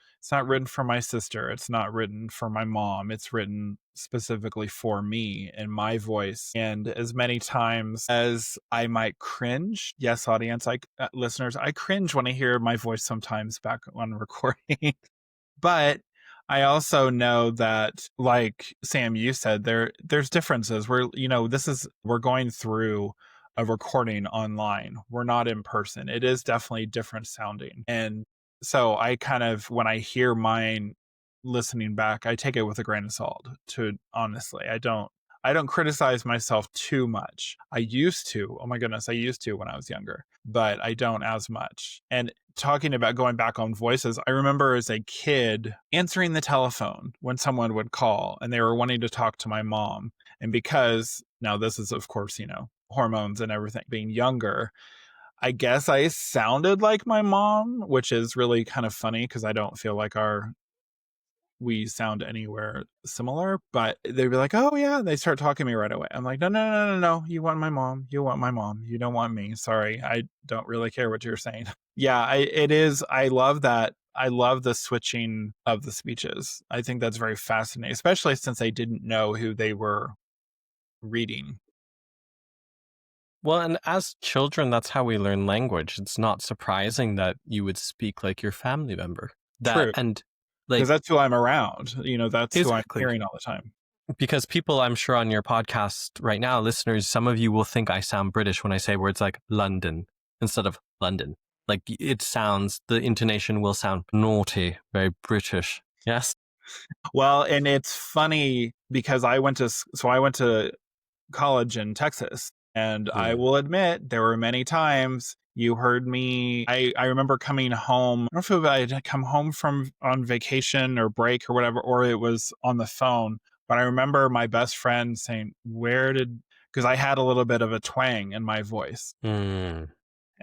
for my sister. It's not written for my mom. It's written specifically for me and my voice. And as many times as I might cringe, yes, audience, listeners, I cringe when I hear my voice sometimes back on recording. But I also know that, like Sam, you said, there's differences. We're going through a recording online. We're not in person. It is definitely different sounding. And so I kind of, when I hear mine listening back, I take it with a grain of salt, to honestly. I don't criticize myself too much. I used to. Oh my goodness, I used to when I was younger, but I don't as much. And talking about going back on voices, I remember as a kid answering the telephone when someone would call and they were wanting to talk to my mom. And because now this is, of course, hormones and everything, being younger, I guess I sounded like my mom, which is really kind of funny because I don't feel like we sound anywhere similar. But they'd be like, oh yeah, they start talking to me right away. I'm like, no, no, no, no, no, you want my mom, you don't want me, sorry, I don't really care what you're saying. Yeah, it is, I love that. I love the switching of the speeches. I think that's very fascinating, especially since I didn't know who they were reading. Well, and as children, that's how we learn language. It's not surprising that you would speak like your family member. True, And because like, that's who I'm around, that's who I'm exactly. hearing all the time. Because people, I'm sure on your podcast right now, listeners, some of you will think I sound British when I say words like London instead of London. Like the intonation will sound naughty, very British. Yes. Well, and it's funny because I went to college in Texas. And I Mm. will admit, there were many times you heard me. I remember coming home. I don't know if I had come home from on vacation or break or whatever, or it was on the phone. But I remember my best friend saying, because I had a little bit of a twang in my voice. Mm.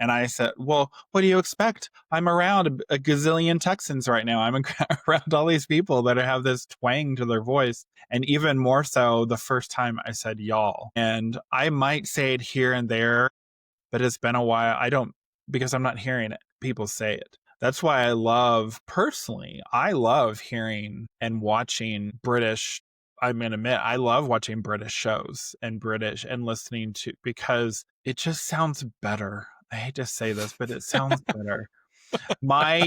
And I said, well, what do you expect? I'm around a gazillion Texans right now. I'm around all these people that have this twang to their voice. And even more so the first time I said y'all. And I might say it here and there, but it's been a while. Because I'm not hearing it, people say it. That's why personally, I love hearing and watching British. I'm going to admit, I love watching British shows and listening to, because it just sounds better. I hate to say this, but it sounds better.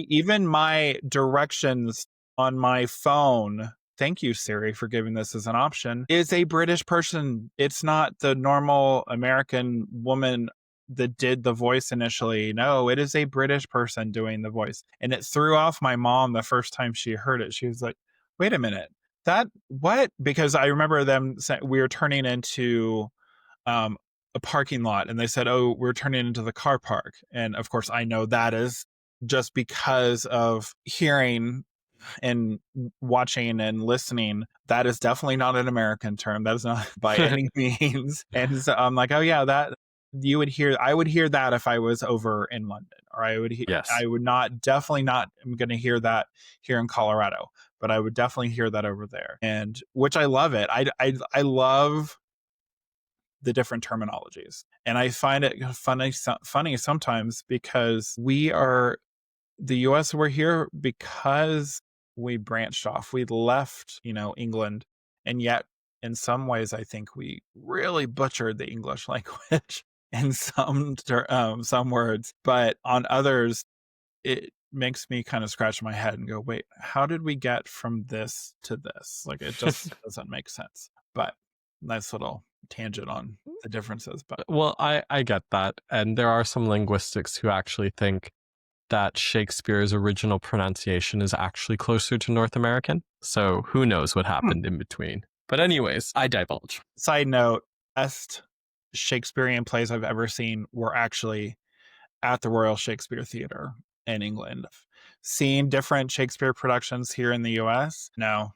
Even my directions on my phone, thank you, Siri, for giving this as an option, is a British person. It's not the normal American woman that did the voice initially. No, it is a British person doing the voice. And it threw off my mom the first time she heard it. She was like, wait a minute, that what? Because I remember them saying we were turning into um, a parking lot, and they said, oh, we're turning into the car park. And of course, I know that is just because of hearing and watching and listening. That is definitely not an American term. That is not by any means. And so I'm like, oh yeah, that I would hear that if I was over in London, or Yes. I would not, definitely not, I'm going to hear that here in Colorado, but I would definitely hear that over there. And which I love it. I love the different terminologies. And I find it funny sometimes, because the US, we're here because we branched off. We left, England, and yet in some ways, I think we really butchered the English language in some words, but on others, it makes me kind of scratch my head and go, wait, how did we get from this to this? Like, it just doesn't make sense. But nice little tangent on the differences. But Well, I get that. And there are some linguistics who actually think that Shakespeare's original pronunciation is actually closer to North American. So who knows what happened in between. But anyways, I divulge. Side note, best Shakespearean plays I've ever seen were actually at the Royal Shakespeare Theatre in England. Seeing different Shakespeare productions here in the US, no,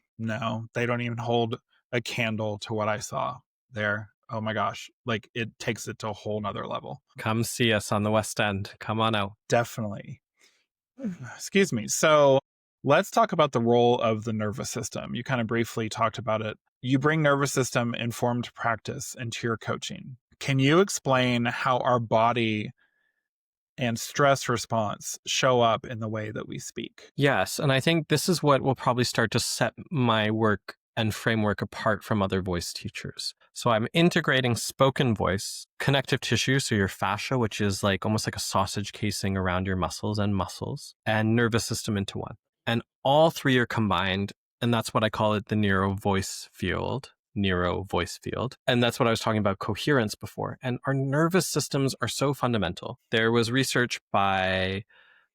they don't even hold a candle to what I saw there. Oh my gosh, like it takes it to a whole nother level. Come see us on the West End. Come on out. Definitely. Excuse me. So let's talk about the role of the nervous system. You kind of briefly talked about it. You bring nervous system informed practice into your coaching. Can you explain how our body and stress response show up in the way that we speak? Yes. And I think this is what will probably start to set my work and framework apart from other voice teachers. So I'm integrating spoken voice, connective tissue, so your fascia, which is like almost like a sausage casing around your muscles, and nervous system into one. And all three are combined. And that's what I call it, the neuro voice field. And that's what I was talking about, coherence before. And our nervous systems are so fundamental. There was research by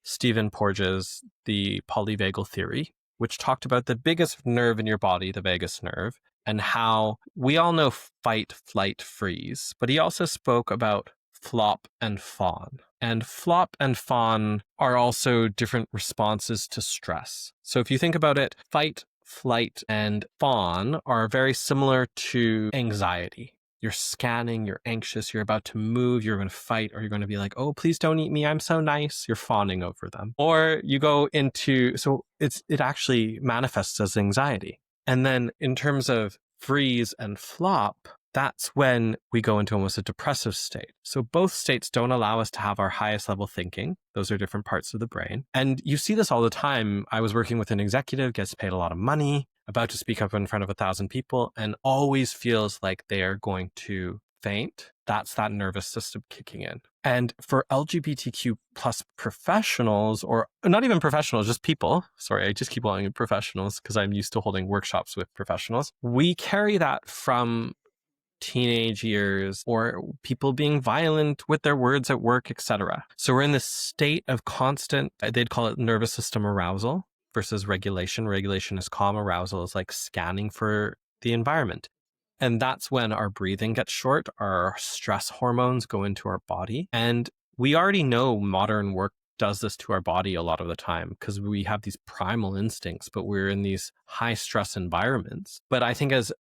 Stephen Porges, the polyvagal theory, which talked about the biggest nerve in your body, the vagus nerve, and how we all know fight, flight, freeze. But he also spoke about flop and fawn. And flop and fawn are also different responses to stress. So if you think about it, fight, flight, and fawn are very similar to anxiety. You're scanning, you're anxious, you're about to move, you're going to fight, or you're going to be like, oh, please don't eat me, I'm so nice. You're fawning over them. Or you go into, so it actually manifests as anxiety. And then in terms of freeze and flop, that's when we go into almost a depressive state. So both states don't allow us to have our highest level thinking. Those are different parts of the brain. And you see this all the time. I was working with an executive, gets paid a lot of money, about to speak up in front of 1,000 people, and always feels like they are going to faint. That's that nervous system kicking in. And for LGBTQ plus professionals, or not even professionals, just people, sorry, I just keep calling it professionals because I'm used to holding workshops with professionals. We carry that from teenage years or people being violent with their words at work, etc. So we're in this state of constant, they'd call it nervous system arousal versus regulation. Regulation is calm, arousal is like scanning for the environment. And that's when our breathing gets short, our stress hormones go into our body. And we already know modern work does this to our body a lot of the time because we have these primal instincts, but we're in these high stress environments. But I think as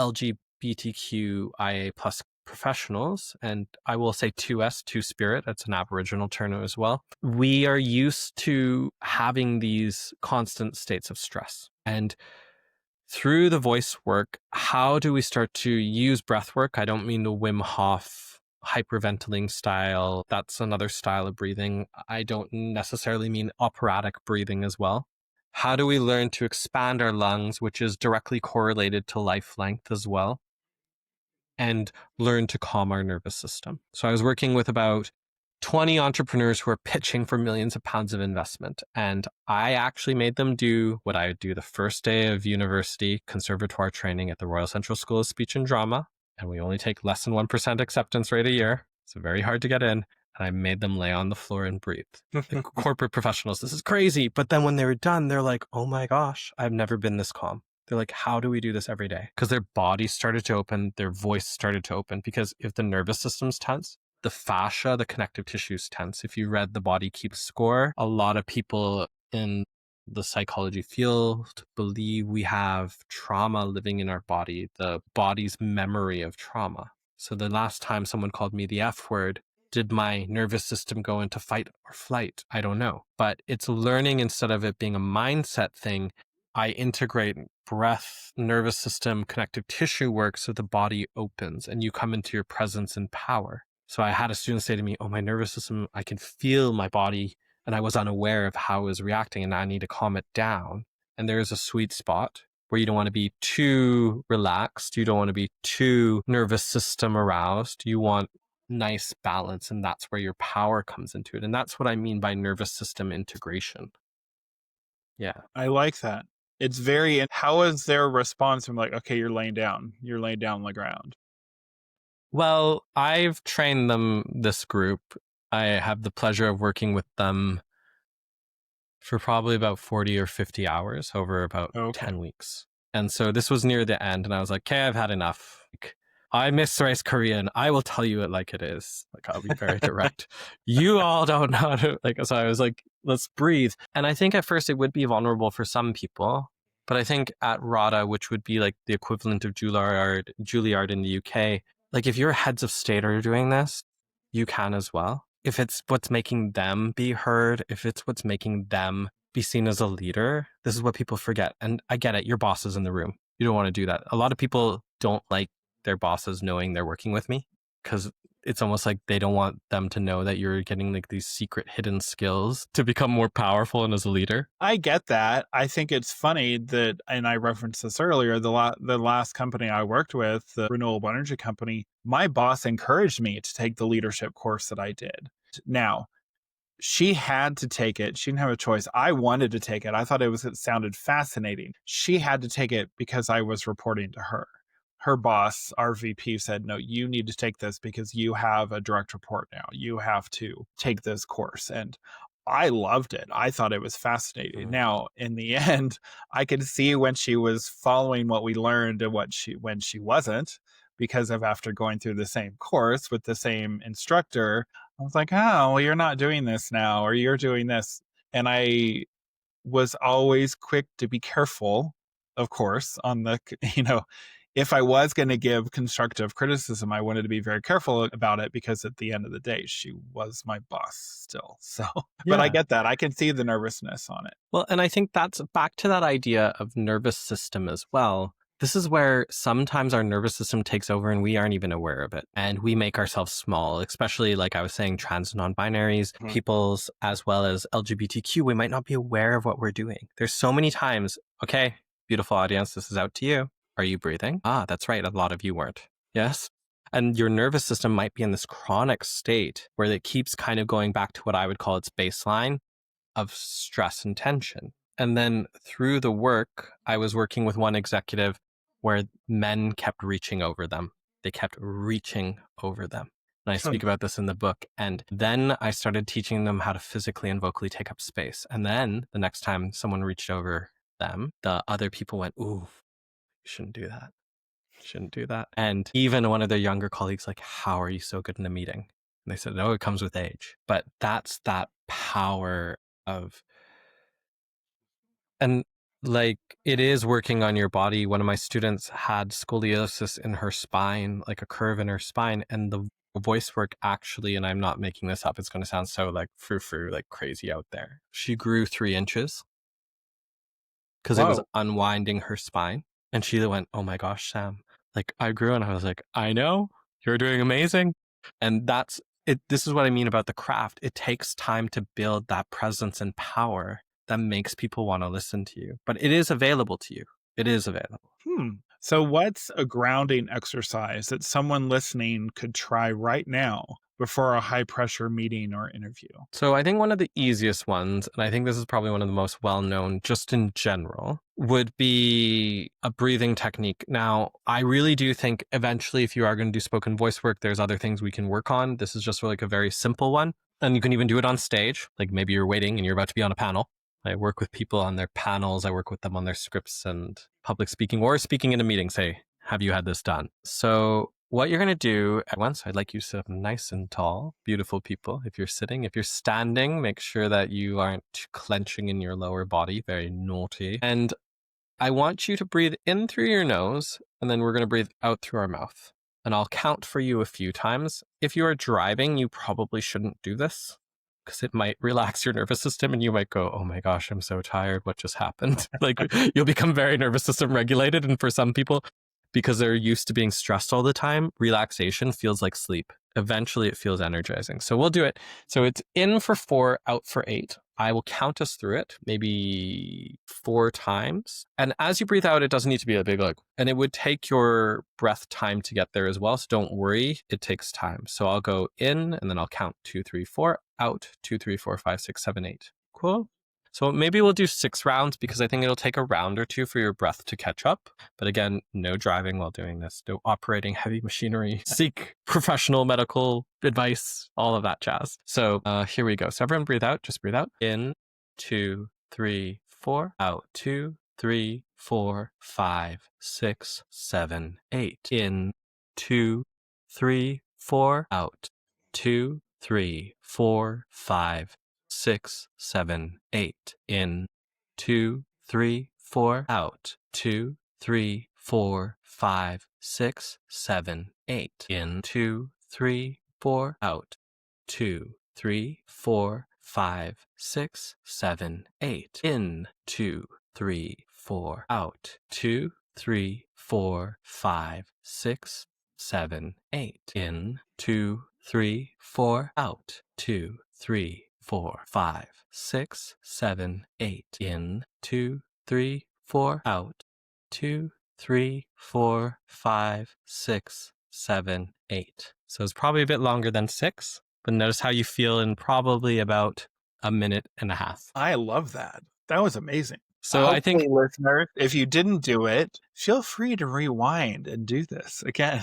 LGBTQIA plus professionals, and I will say 2S, two spirit, that's an Aboriginal term as well, we are used to having these constant states of stress. And through the voice work, how do we start to use breath work? I don't mean the Wim Hof hyperventilating style. That's another style of breathing. I don't necessarily mean operatic breathing as well. How do we learn to expand our lungs, which is directly correlated to life length as well, and learn to calm our nervous system? So I was working with about 20 entrepreneurs who are pitching for millions of pounds of investment. And I actually made them do what I would do the first day of university conservatoire training at the Royal Central School of Speech and Drama. And we only take less than 1% acceptance rate a year. So very hard to get in. And I made them lay on the floor and breathe. Like corporate professionals, this is crazy. But then when they were done, they're like, oh my gosh, I've never been this calm. They're like, how do we do this every day? Because their body started to open, their voice started to open. Because if the nervous system's tense, the fascia, the connective tissue's tense. If you read The Body Keeps Score, a lot of people in the psychology field believe we have trauma living in our body, the body's memory of trauma. So the last time someone called me the F word, did my nervous system go into fight or flight? I don't know. But it's learning instead of it being a mindset thing. I integrate breath, nervous system, connective tissue work so the body opens and you come into your presence and power. So I had a student say to me, oh, my nervous system, I can feel my body and I was unaware of how it was reacting and I need to calm it down. And there is a sweet spot where you don't want to be too relaxed. You don't want to be too nervous system aroused. You want nice balance, and that's where your power comes into it. And that's what I mean by nervous system integration. Yeah. I like that. It's very, how is their response from like, okay, you're laying down on the ground? Well, I've trained them, this group. I have the pleasure of working with them for probably about 40 or 50 hours over about Okay. 10 weeks. And so this was near the end, and I was like, okay, I've had enough. Like, I miss rice Korean. I will tell you it like it is. Like, I'll be very direct. You all don't know how to, like, so I was like, let's breathe. And I think at first it would be vulnerable for some people. But I think at RADA, which would be like the equivalent of Juilliard in the UK, like if your heads of state are doing this, you can as well. If it's what's making them be heard, if it's what's making them be seen as a leader, this is what people forget. And I get it, your boss is in the room. You don't want to do that. A lot of people don't like their bosses knowing they're working with me because it's almost like they don't want them to know that you're getting like these secret hidden skills to become more powerful and as a leader. I get that. I think it's funny that, and I referenced this earlier, the last company I worked with, the renewable energy company, my boss encouraged me to take the leadership course that I did. Now, she had to take it. She didn't have a choice. I wanted to take it. I thought it sounded fascinating. She had to take it because I was reporting to her. Her boss, our VP, said, no, you need to take this because you have a direct report now. You have to take this course. And I loved it. I thought it was fascinating. Now, in the end, I could see when she was following what we learned and when she wasn't, because of after going through the same course with the same instructor. I was like, oh, well, you're not doing this now, or you're doing this. And I was always quick to be careful, of course, on the, if I was going to give constructive criticism, I wanted to be very careful about it because at the end of the day, she was my boss still. So, but I get that. I can see the nervousness on it. Well, and I think that's back to that idea of nervous system as well. This is where sometimes our nervous system takes over and we aren't even aware of it. And we make ourselves small, especially like I was saying, trans and non-binaries, peoples, as well as LGBTQ. We might not be aware of what we're doing. There's so many times, okay, beautiful audience, this is out to you. Are you breathing? Ah, that's right. A lot of you weren't. Yes. And your nervous system might be in this chronic state where it keeps kind of going back to what I would call its baseline of stress and tension. And then through the work, I was working with one executive where men kept reaching over them. They kept reaching over them. And I speak about this in the book. And then I started teaching them how to physically and vocally take up space. And then the next time someone reached over them, the other people went, ooh, you shouldn't do that. You shouldn't do that. And even one of their younger colleagues, like, how are you so good in a meeting? And they said, no, it comes with age. But that's that power of, and like, it is working on your body. One of my students had scoliosis in her spine, like a curve in her spine, and the voice work actually, and I'm not making this up, it's going to sound so like frou-frou, like crazy out there. She grew 3 inches because it was unwinding her spine. And she went, oh my gosh, Sam, like I grew, and I was like, I know, you're doing amazing. And that's it. This is what I mean about the craft. It takes time to build that presence and power that makes people want to listen to you. But it is available to you. It is available. So what's a grounding exercise that someone listening could try right now before a high pressure meeting or interview? So I think one of the easiest ones, and I think this is probably one of the most well-known just in general, would be a breathing technique. Now, I really do think eventually if you are going to do spoken voice work, there's other things we can work on. This is just like a very simple one. And you can even do it on stage. Like maybe you're waiting and you're about to be on a panel. I work with people on their panels. I work with them on their scripts and public speaking or speaking in a meeting. Say, have you had this done? So what you're going to do at once, I'd like you to sit up nice and tall, beautiful people. If you're sitting, if you're standing, make sure that you aren't clenching in your lower body, very naughty. And I want you to breathe in through your nose, and then we're going to breathe out through our mouth. And I'll count for you a few times. If you are driving, you probably shouldn't do this because it might relax your nervous system and you might go, oh my gosh, I'm so tired. What just happened? Like you'll become very nervous system regulated. And for some people, because they're used to being stressed all the time, relaxation feels like sleep. Eventually it feels energizing. So we'll do it. So it's in for 4, out for 8. I will count us through it, maybe 4 times. And as you breathe out, it doesn't need to be a big like, and it would take your breath time to get there as well. So don't worry, it takes time. So I'll go in and then I'll count 2, 3, 4, out 2, 3, 4, 5, 6, 7, 8. Cool. So maybe we'll do 6 rounds because I think it'll take a round or 2 for your breath to catch up. But again, no driving while doing this, no operating heavy machinery, seek professional medical advice, all of that jazz. So here we go. So everyone breathe out, just breathe out. In, 2, 3, 4, out, 2, 3, 4, 5, 6, 7, 8. In, 2, 3, 4, out, 2, 3, 4, 5, 6, 7, 8. In, 2, 3, 4, out, 2, 3, 4, 5, 6, 7, 8. In, 2, 3, 4, out, 2, 3, 4, 5, 6, 7, 8. In, 2, 3, 4, out, 2, 3, 4, 5, 6, 7, 8. In, 2, 3, 4, out, 2, 3, 4, 5, 6, 7, 8. In, 2, 3, 4, out, 2, 3, 4, 5, 6, 7, 8. So it's probably a bit longer than 6, but notice how you feel in probably about a minute and a half. I love that. That was amazing. So I think, listeners, if you didn't do it, feel free to rewind and do this again.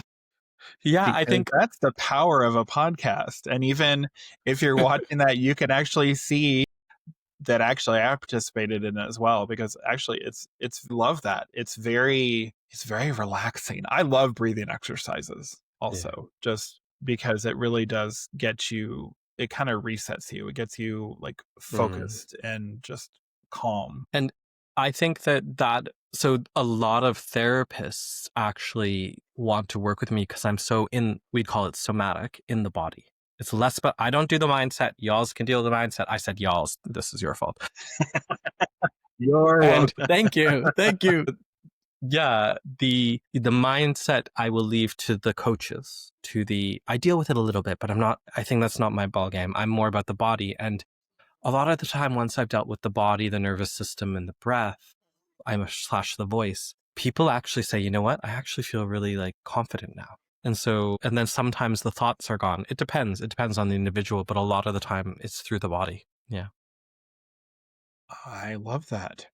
yeah, I Because think, that's the power of a podcast. And even if you're watching that, you can actually see that actually I participated in it as well, because actually it's love that. It's very relaxing. I love breathing exercises also, just because it really does get you, it kind of resets you. It gets you like focused and just calm. and I think so a lot of therapists actually want to work with me because I'm so we'd call it somatic, in the body. It's less, but I don't do the mindset. Y'alls can deal with the mindset. I said y'alls. This is your fault. You're And welcome. thank you. Thank you. Yeah, the mindset I will leave to the coaches, I deal with it a little bit, but I think that's not my ball game. I'm more about the body. And a lot of the time, once I've dealt with the body, the nervous system, and the breath, / the voice, people actually say, you know what? I actually feel really like confident now. And then sometimes the thoughts are gone. It depends. It depends on the individual, but a lot of the time it's through the body. Yeah. I love that.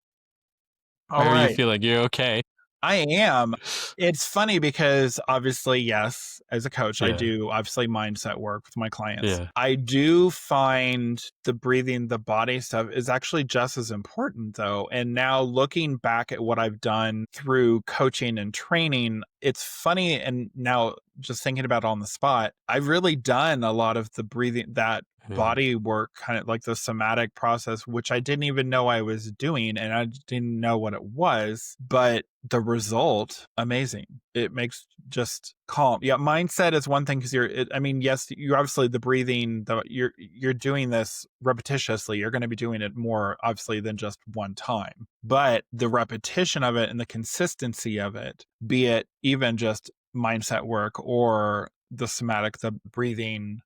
How All are you right. feeling? You okay? I am. It's funny because obviously, yes, as a coach, I Yeah. do obviously mindset work with my clients. Yeah. I do find the breathing, the body stuff is actually just as important though. And now looking back at what I've done through coaching and training, it's funny. And now just thinking about it on the spot, I've really done a lot of the breathing, that body work, kind of like the somatic process, which I didn't even know I was doing and I didn't know what it was, but the result, amazing. It makes just calm. Yeah, mindset is one thing because yes, you're obviously the breathing, you're doing this repetitiously. You're going to be doing it more obviously than just one time, but the repetition of it and the consistency of it, be it even just mindset work or the somatic, the breathing,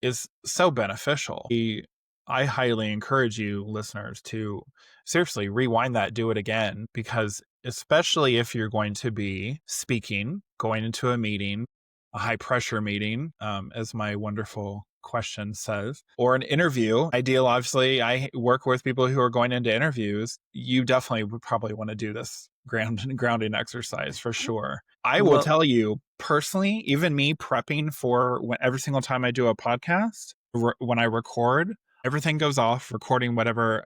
is so beneficial. I highly encourage you listeners to seriously rewind that, do it again, because especially if you're going to be speaking, going into a meeting, a high pressure meeting, as my wonderful question says, or an interview. Ideal, obviously, I work with people who are going into interviews. You definitely would probably want to do this grounding exercise for sure. I will tell you personally, even me prepping for every single time I do a podcast, when I record, everything goes off, recording whatever,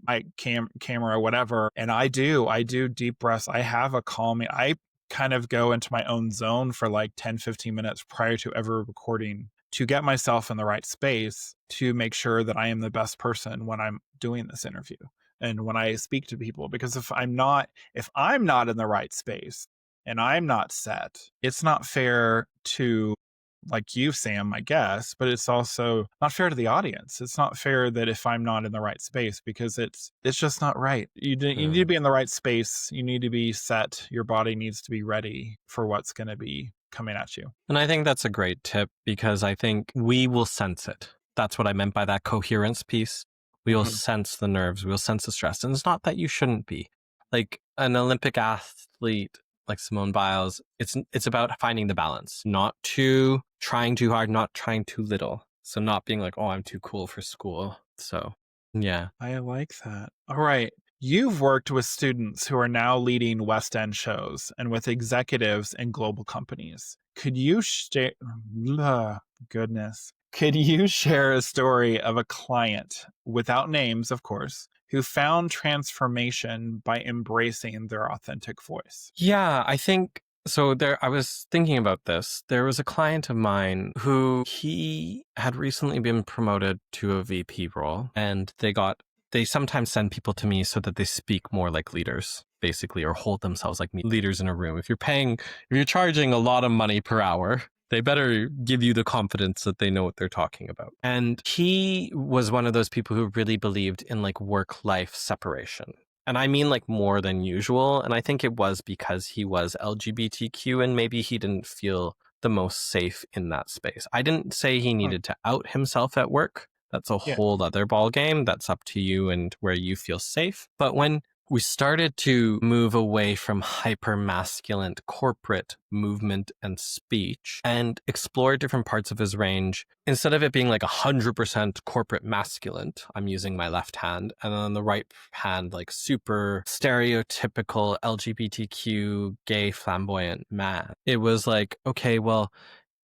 my camera, whatever. And I do deep breaths. I have a calming, I kind of go into my own zone for like 10, 15 minutes prior to ever recording to get myself in the right space to make sure that I am the best person when I'm doing this interview and when I speak to people. Because if I'm not in the right space and I'm not set, it's not fair to, like you, Sam, I guess, but it's also not fair to the audience. It's not fair that if I'm not in the right space, because it's just not right. You need to be in the right space. You need to be set. Your body needs to be ready for what's going to be coming at you. And I think that's a great tip because I think we will sense it. That's what I meant by that coherence piece. We will Mhm. sense the nerves, we will sense the stress. And it's not that you shouldn't be. Like an Olympic athlete like Simone Biles, it's about finding the balance, not trying too hard, not trying too little. So not being like, oh, I'm too cool for school. So yeah. I like that. All right. You've worked with students who are now leading West End shows and with executives in global companies. Could you share, goodness, could you share a story of a client, without names, of course, who found transformation by embracing their authentic voice? Yeah, I think so. I was thinking about this. There was a client of mine who he had recently been promoted to a VP role, and they sometimes send people to me so that they speak more like leaders, basically, or hold themselves like leaders in a room. If you're charging a lot of money per hour, they better give you the confidence that they know what they're talking about. And he was one of those people who really believed in like work-life separation. And I mean like more than usual. And I think it was because he was LGBTQ and maybe he didn't feel the most safe in that space. I didn't say he Hmm. needed to out himself at work. That's a Yeah. whole other ball game. That's up to you and where you feel safe. But when we started to move away from hyper masculine corporate movement and speech and explore different parts of his range, instead of it being like 100% corporate masculine, I'm using my left hand, and on the right hand, like super stereotypical LGBTQ gay flamboyant man. It was like, okay, well,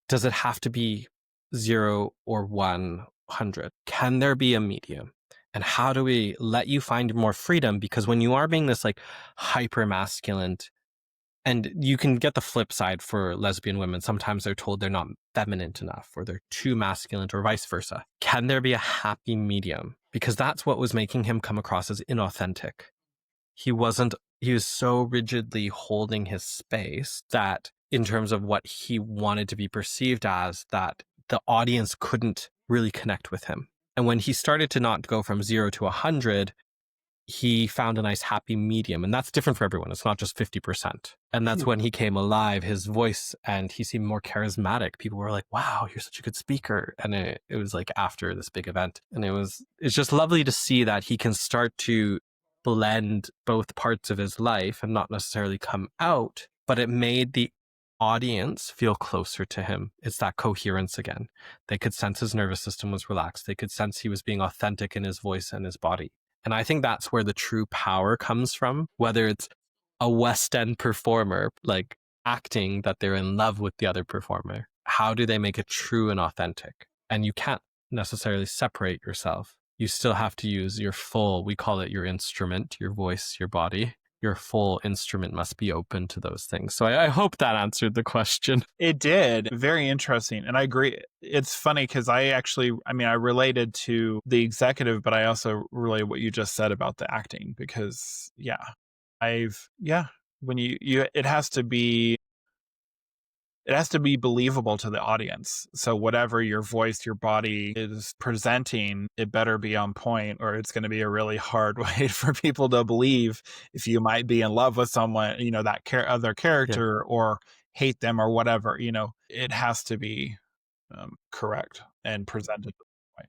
does it have to be 0 or 100? Can there be a medium? And how do we let you find more freedom? Because when you are being this like hyper masculine, and you can get the flip side for lesbian women, sometimes they're told they're not feminine enough or they're too masculine or vice versa. Can there be a happy medium? Because that's what was making him come across as inauthentic. He was so rigidly holding his space that in terms of what he wanted to be perceived as, that the audience couldn't really connect with him. And when he started to not go from 0 to 100, he found a nice happy medium. And that's different for everyone. It's not just 50%. And that's when he came alive, his voice, and he seemed more charismatic. People were like, wow, you're such a good speaker. And it was like after this big event. And it's just lovely to see that he can start to blend both parts of his life and not necessarily come out, but it made the audience feel closer to him. It's that coherence again. They could sense his nervous system was relaxed. They could sense he was being authentic in his voice and his body. And I think that's where the true power comes from, whether it's a West End performer, like acting that they're in love with the other performer. How do they make it true and authentic? And you can't necessarily separate yourself. You still have to use your full, we call it your instrument, your voice, your body. Your full instrument must be open to those things. So I hope that answered the question. It did. Very interesting. And I agree. It's funny because I related to the executive, but I also relate what you just said about the acting because, when it has to be believable to the audience. So whatever your voice, your body is presenting, it better be on point or it's going to be a really hard way for people to believe if you might be in love with someone, that other Yeah. character or hate them or whatever, it has to be correct and presented the right.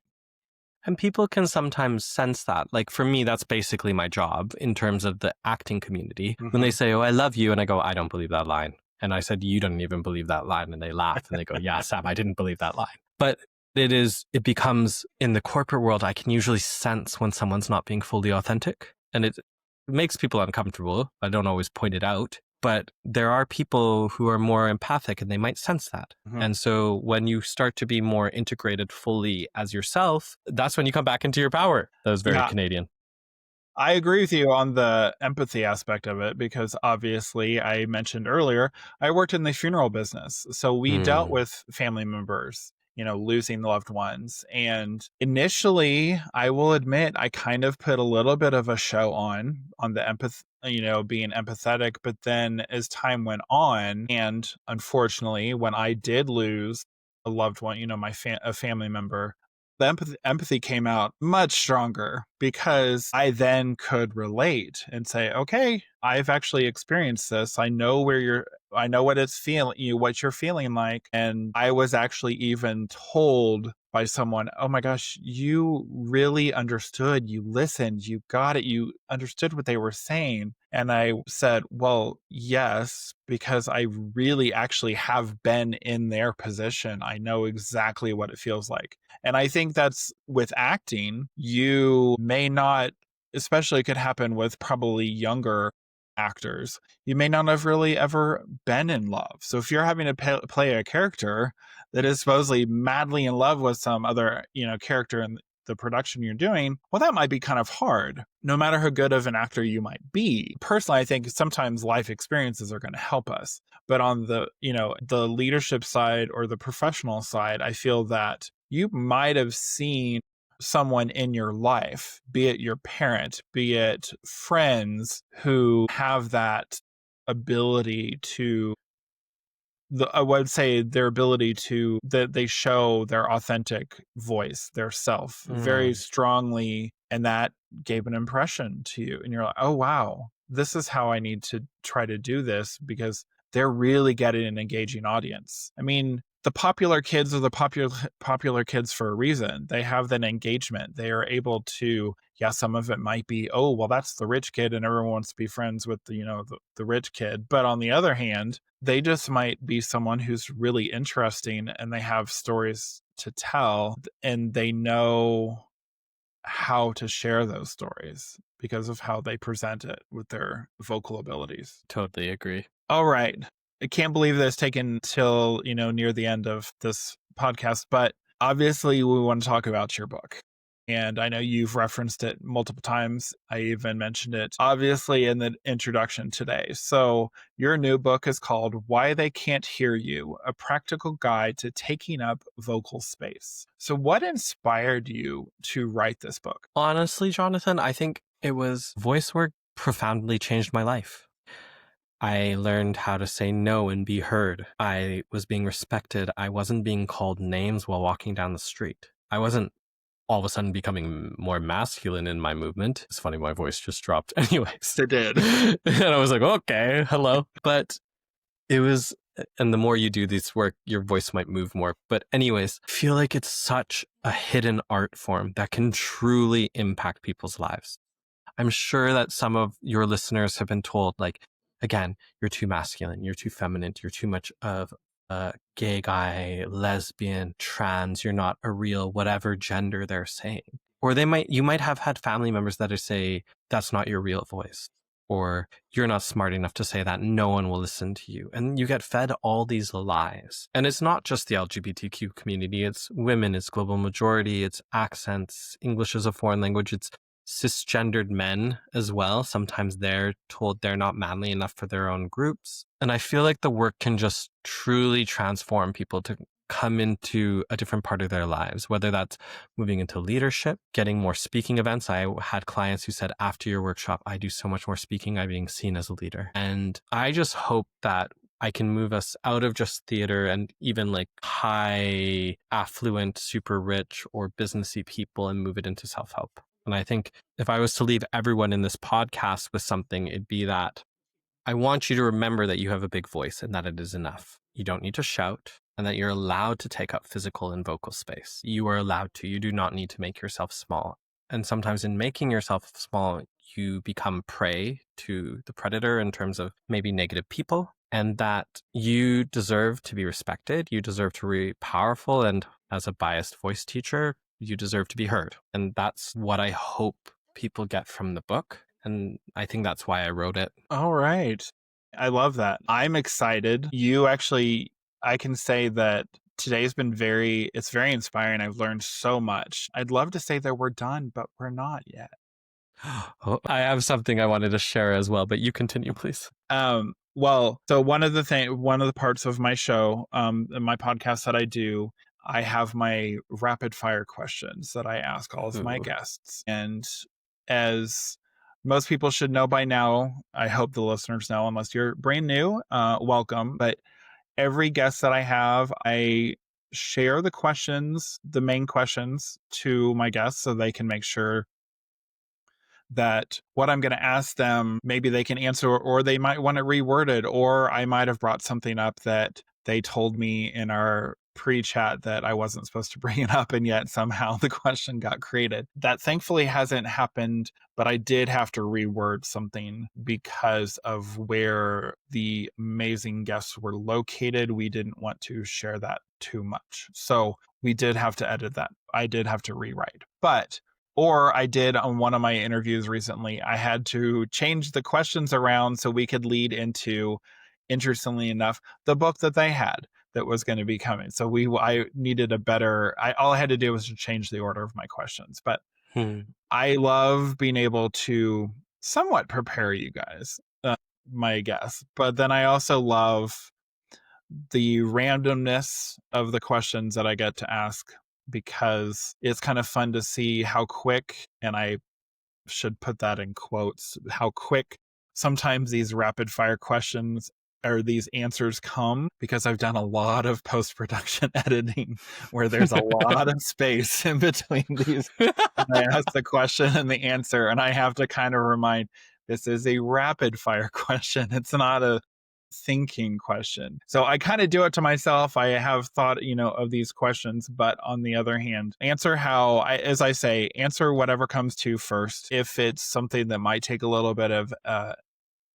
And people can sometimes sense that. Like for me, that's basically my job in terms of the acting community. When they say, oh, I love you. And I go, I don't believe that line. And I said, you don't even believe that line. And they laugh and they go, yeah, Sam, I didn't believe that line. But it becomes in the corporate world, I can usually sense when someone's not being fully authentic. And it makes people uncomfortable. I don't always point it out. But there are people who are more empathic and they might sense that. Mhm. And so when you start to be more integrated fully as yourself, that's when you come back into your power. That was very Yeah. Canadian. I agree with you on the empathy aspect of it because obviously I mentioned earlier, I worked in the funeral business. So we dealt with family members, losing loved ones. And initially, I will admit, I kind of put a little bit of a show on the empathy, being empathetic. But then as time went on, and unfortunately, when I did lose a loved one, a family member, the empathy came out much stronger because I then could relate and say, okay, I've actually experienced this. I know what it's feeling, what you're feeling like. And I was actually even told by someone, oh my gosh, you really understood, you listened, you got it, you understood what they were saying. And I said, well, yes, because I really actually have been in their position. I know exactly what it feels like. And I think that's with acting, you may not, especially it could happen with probably younger actors, you may not have really ever been in love. So if you're having to play a character that is supposedly madly in love with some other, character in the production you're doing, well, that might be kind of hard, no matter how good of an actor you might be. Personally, I think sometimes life experiences are going to help us. But on the leadership side or the professional side, I feel that you might have seen someone in your life, be it your parent, be it friends, who have that ability to, I would say their ability to, that they show their authentic voice, their self very strongly, and that gave an impression to you. And you're like, oh, wow, this is how I need to try to do this, because they're really getting an engaging audience. I mean, the popular kids are the popular kids for a reason. They have that engagement. They are able to, yeah, some of it might be, oh, well, that's the rich kid and everyone wants to be friends with the rich kid. But on the other hand, they just might be someone who's really interesting and they have stories to tell, and they know how to share those stories because of how they present it with their vocal abilities. Totally agree. All right. I can't believe that it's taken till, near the end of this podcast, but obviously we want to talk about your book. And I know you've referenced it multiple times. I even mentioned it, obviously, in the introduction today. So your new book is called Why They Can't Hear You, A Practical Guide to Taking Up Vocal Space. So what inspired you to write this book? Honestly, Jonathan, I think it was voice work profoundly changed my life. I learned how to say no and be heard. I was being respected. I wasn't being called names while walking down the street. I wasn't all of a sudden becoming more masculine in my movement. It's funny, my voice just dropped. Anyways. It did. And I was like, okay, hello. But it was, and the more you do this work, your voice might move more. But anyways, I feel like it's such a hidden art form that can truly impact people's lives. I'm sure that some of your listeners have been told, like, again, you're too masculine, you're too feminine, you're too much of a gay guy, lesbian, trans, you're not a real whatever gender they're saying. Or you might have had family members that say, that's not your real voice. Or you're not smart enough to say that, no one will listen to you. And you get fed all these lies. And it's not just the LGBTQ community, it's women, it's global majority, it's accents, English as a foreign language, it's cisgendered men as well. Sometimes they're told they're not manly enough for their own groups. And I feel like the work can just truly transform people to come into a different part of their lives, whether that's moving into leadership, getting more speaking events. I had clients who said, after your workshop, I do so much more speaking, I'm being seen as a leader. And I just hope that I can move us out of just theater and even like high affluent, super rich or businessy people and move it into self-help. And I think if I was to leave everyone in this podcast with something, it'd be that I want you to remember that you have a big voice and that it is enough. You don't need to shout, and that you're allowed to take up physical and vocal space. You are allowed to. You do not need to make yourself small. And sometimes in making yourself small, you become prey to the predator in terms of maybe negative people, and that you deserve to be respected. You deserve to be powerful. And as a biased voice teacher, you deserve to be heard. And that's what I hope people get from the book. And I think that's why I wrote it. All right. I love that. I'm excited. I can say that today's been it's very inspiring. I've learned so much. I'd love to say that we're done, but we're not yet. Oh, I have something I wanted to share as well, but you continue, please. Well, so one of the parts of my show, my podcast that I do, I have my rapid fire questions that I ask all of my guests. And as most people should know by now, I hope the listeners know, unless you're brand new, welcome. But every guest that I have, I share the main questions to my guests so they can make sure that what I'm going to ask them, maybe they can answer, or they might want to reword it, or I might have brought something up that they told me in our pre-chat that I wasn't supposed to bring it up, and yet somehow the question got created. That thankfully hasn't happened, but I did have to reword something because of where the amazing guests were located. We didn't want to share that too much. So we did have to edit that. I did have to rewrite. Or I did on one of my interviews recently, I had to change the questions around so we could lead into, interestingly enough, the book that they had that was going to be coming. So I needed all I had to do was to change the order of my questions. But I love being able to somewhat prepare you guys, my guess. But then I also love the randomness of the questions that I get to ask, because it's kind of fun to see how quick, and I should put that in quotes, how quick sometimes these rapid fire questions or these answers come, because I've done a lot of post-production editing where there's a lot of space in between these. I ask the question and the answer, and I have to kind of remind, this is a rapid fire question. It's not a thinking question. So I kind of do it to myself. I have thought, of these questions, but on the other hand, answer whatever comes to first. If it's something that might take a little bit of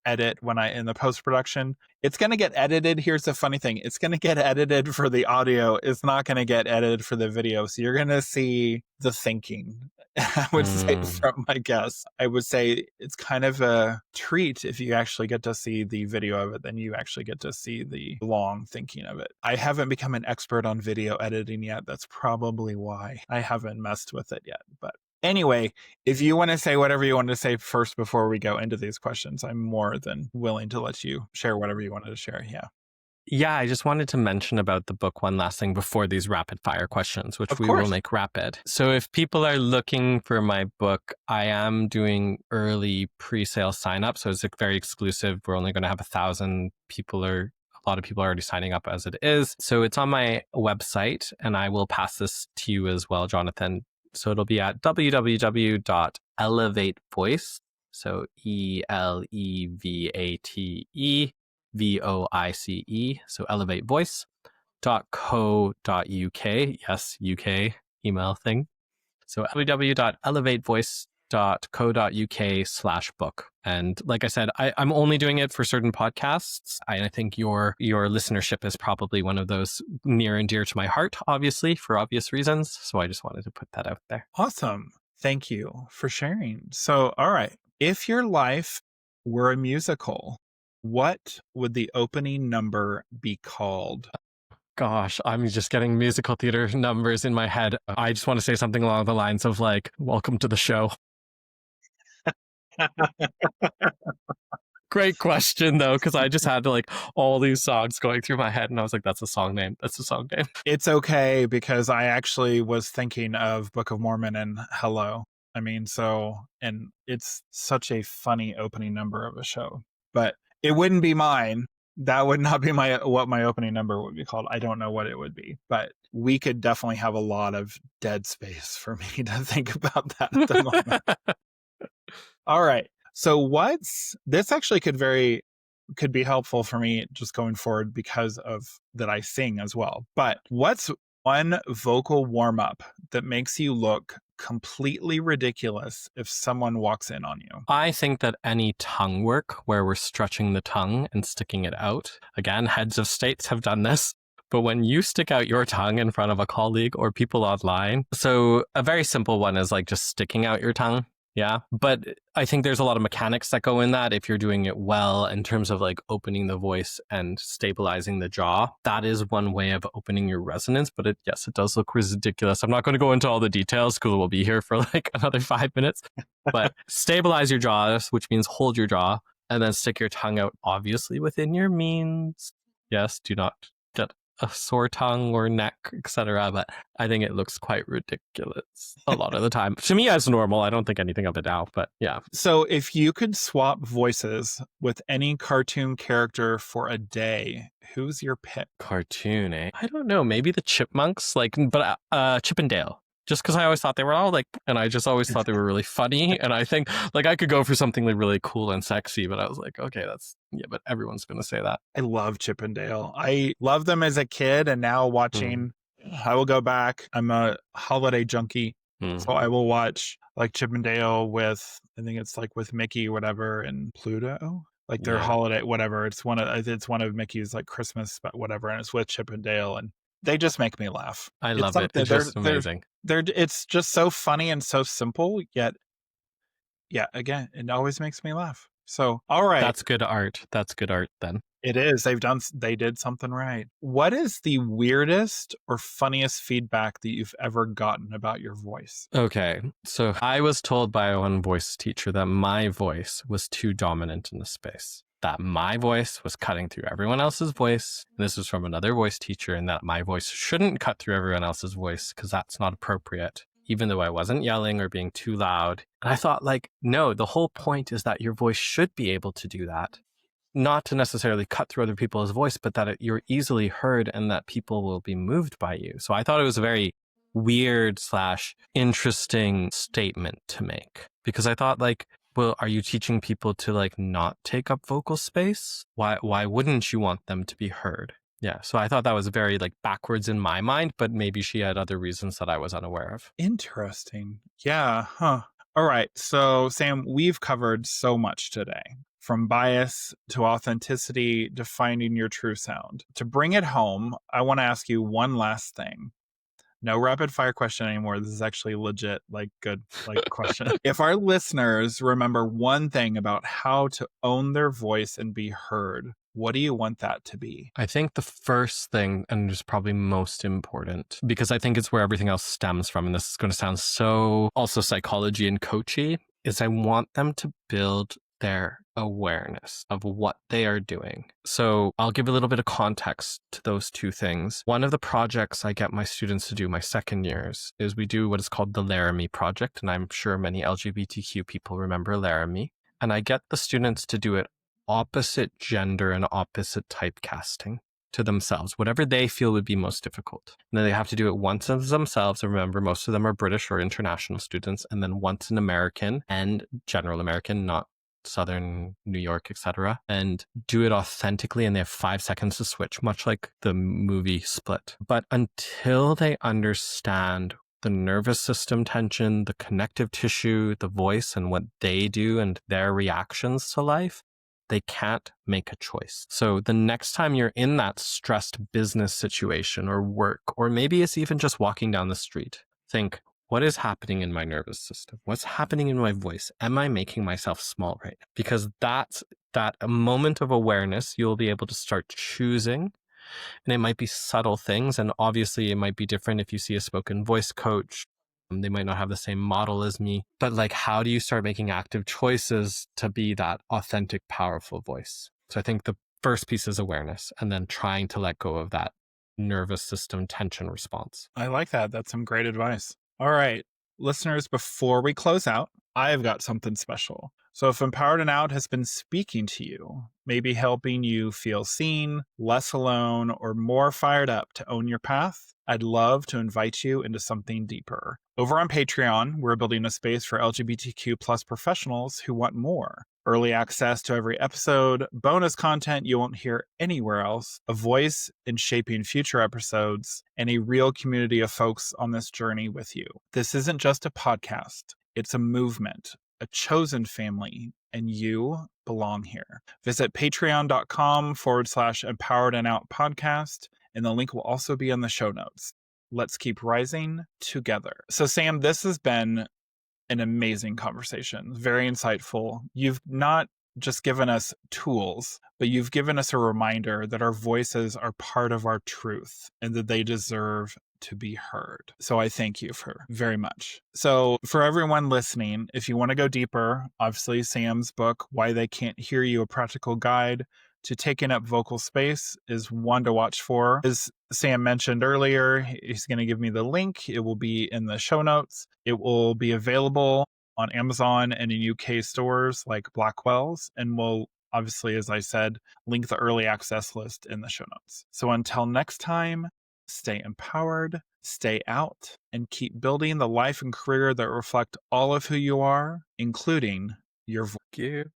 edit in the post-production, it's going to get edited. Here's the funny thing. It's going to get edited for the audio. It's not going to get edited for the video. So you're going to see the thinking, I would say, from my guests. I would say it's kind of a treat if you actually get to see the video of it, then you actually get to see the long thinking of it. I haven't become an expert on video editing yet. That's probably why I haven't messed with it yet. But anyway, if you want to say whatever you want to say first before we go into these questions, I'm more than willing to let you share whatever you wanted to share. Yeah. Yeah, I just wanted to mention about the book one last thing before these rapid fire questions, which we will make rapid. So if people are looking for my book, I am doing early pre-sale sign up. So it's very exclusive. We're only going to have 1,000 people, or a lot of people are already signing up as it is. So it's on my website, and I will pass this to you as well, Jonathan. So it'll be at www.elevatevoice. So ELEVATE VOICE, so elevatevoice.co.uk. Yes, UK email thing. So www.elevatevoice.co.uk/book. And like I said, I'm only doing it for certain podcasts. I think your listenership is probably one of those near and dear to my heart, obviously, for obvious reasons. So I just wanted to put that out there. Awesome. Thank you for sharing. So, all right. If your life were a musical, what would the opening number be called? Gosh, I'm just getting musical theater numbers in my head. I just want to say something along the lines of like, welcome to the show. Great question, though, because I just had to all these songs going through my head, and I was like, that's a song name. That's a song name. It's okay, because I actually was thinking of Book of Mormon and Hello. And it's such a funny opening number of a show, but it wouldn't be mine. That would not be what my opening number would be called. I don't know what it would be, but we could definitely have a lot of dead space for me to think about that at the moment. All right. So this actually could be helpful for me just going forward, because of that I sing as well. But what's one vocal warm-up that makes you look completely ridiculous if someone walks in on you? I think that any tongue work where we're stretching the tongue and sticking it out, again, heads of states have done this, but when you stick out your tongue in front of a colleague or people online, so a very simple one is just sticking out your tongue. Yeah. But I think there's a lot of mechanics that go in that if you're doing it well in terms of opening the voice and stabilizing the jaw. That is one way of opening your resonance. But it does look ridiculous. I'm not going to go into all the details because we'll be here for another 5 minutes. But stabilize your jaws, which means hold your jaw, and then stick your tongue out, obviously within your means. Yes, do not get a sore tongue or neck, etc. But I think it looks quite ridiculous a lot of the time. To me, as normal. I don't think anything of it now, but yeah. So if you could swap voices with any cartoon character for a day, who's your pick? Cartoon, eh? I don't know. Maybe the Chipmunks, but Chip and Dale. just because I always thought they were all like, and I just always thought they were really funny. And I think like I could go for something like really cool and sexy, but I was like, okay, but everyone's going to say that. I love Chip and Dale. I loved them as a kid, and now watching, I will go back. I'm a holiday junkie. So I will watch like Chip and Dale with, I think it's like with Mickey or whatever, and Pluto, like their holiday, whatever. It's one of Mickey's like Christmas, but whatever. And it's with Chip and Dale, and they just make me laugh. I It's love it. something It's just amazing. it's just so funny and so simple, yet, yeah, again, it always makes me laugh. So, all right. That's good art. That's good art then. It is. They did something right. What is the weirdest or funniest feedback that you've ever gotten about your voice? Okay. So I was told by one voice teacher that my voice was too dominant in the space, that my voice was cutting through everyone else's voice. And this was from another voice teacher, and that my voice shouldn't cut through everyone else's voice because that's not appropriate, even though I wasn't yelling or being too loud. And I thought, like, no, the whole point is that your voice should be able to do that. Not to necessarily cut through other people's voice, but that you're easily heard and that people will be moved by you. So I thought it was a very weird / interesting statement to make, because I thought, like, well, are you teaching people to like not take up vocal space? Why wouldn't you want them to be heard? Yeah. So I thought that was very like backwards in my mind, but maybe she had other reasons that I was unaware of. Interesting. Yeah. Huh. All right. So, Sam, we've covered so much today, from bias to authenticity to finding your true sound. To bring it home, I want to ask you one last thing. No rapid fire question anymore. This is actually legit, like good, like question. If our listeners remember one thing about how to own their voice and be heard, what do you want that to be? I think the first thing, and is probably most important, because I think it's where everything else stems from, and this is going to sound so also psychology and coachy, is I want them to build their awareness of what they are doing. So I'll give a little bit of context to those two things. One of the projects I get my students to do my second years is we do what is called the Laramie Project. And I'm sure many LGBTQ people remember Laramie. And I get the students to do it opposite gender and opposite typecasting to themselves, whatever they feel would be most difficult. And then they have to do it once as themselves. And remember, most of them are British or international students. And then once an American and general American, not Southern New York, etc., and do it authentically, and they have 5 seconds to switch, much like the movie Split. But until they understand the nervous system tension, the connective tissue, the voice, and what they do and their reactions to life, they can't make a choice. So the next time you're in that stressed business situation or work, or maybe it's even just walking down the street, think, what is happening in my nervous system? What's happening in my voice? Am I making myself small right now? Because that's that a moment of awareness, you'll be able to start choosing. And it might be subtle things. And obviously it might be different if you see a spoken voice coach. They might not have the same model as me. But like, how do you start making active choices to be that authentic, powerful voice? So I think the first piece is awareness, and then trying to let go of that nervous system tension response. I like that. That's some great advice. All right, listeners, before we close out, I've got something special. So if Empowered and Out has been speaking to you, maybe helping you feel seen, less alone, or more fired up to own your path, I'd love to invite you into something deeper. Over on Patreon, we're building a space for LGBTQ plus professionals who want more. Early access to every episode, bonus content you won't hear anywhere else, a voice in shaping future episodes, and a real community of folks on this journey with you. This isn't just a podcast, it's a movement, a chosen family, and you belong here. Visit patreon.com/empowered and out podcast, and the link will also be in the show notes. Let's keep rising together. So, Sam, this has been an amazing conversation, very insightful. You've not just given us tools, but you've given us a reminder that our voices are part of our truth and that they deserve to be heard. So I thank you for very much. So for everyone listening, if you want to go deeper, obviously Sam's book, Why They Can't Hear You, A Practical Guide to Taking Up Vocal Space, is one to watch for. As Sam mentioned earlier, he's going to give me the link. It will be in the show notes. It will be available on Amazon and in UK stores like Blackwell's, and we'll obviously, as I said, link the early access list in the show notes. So until next time, stay empowered, Stay out and keep building the life and career that reflect all of who you are, including your voice. Thank you.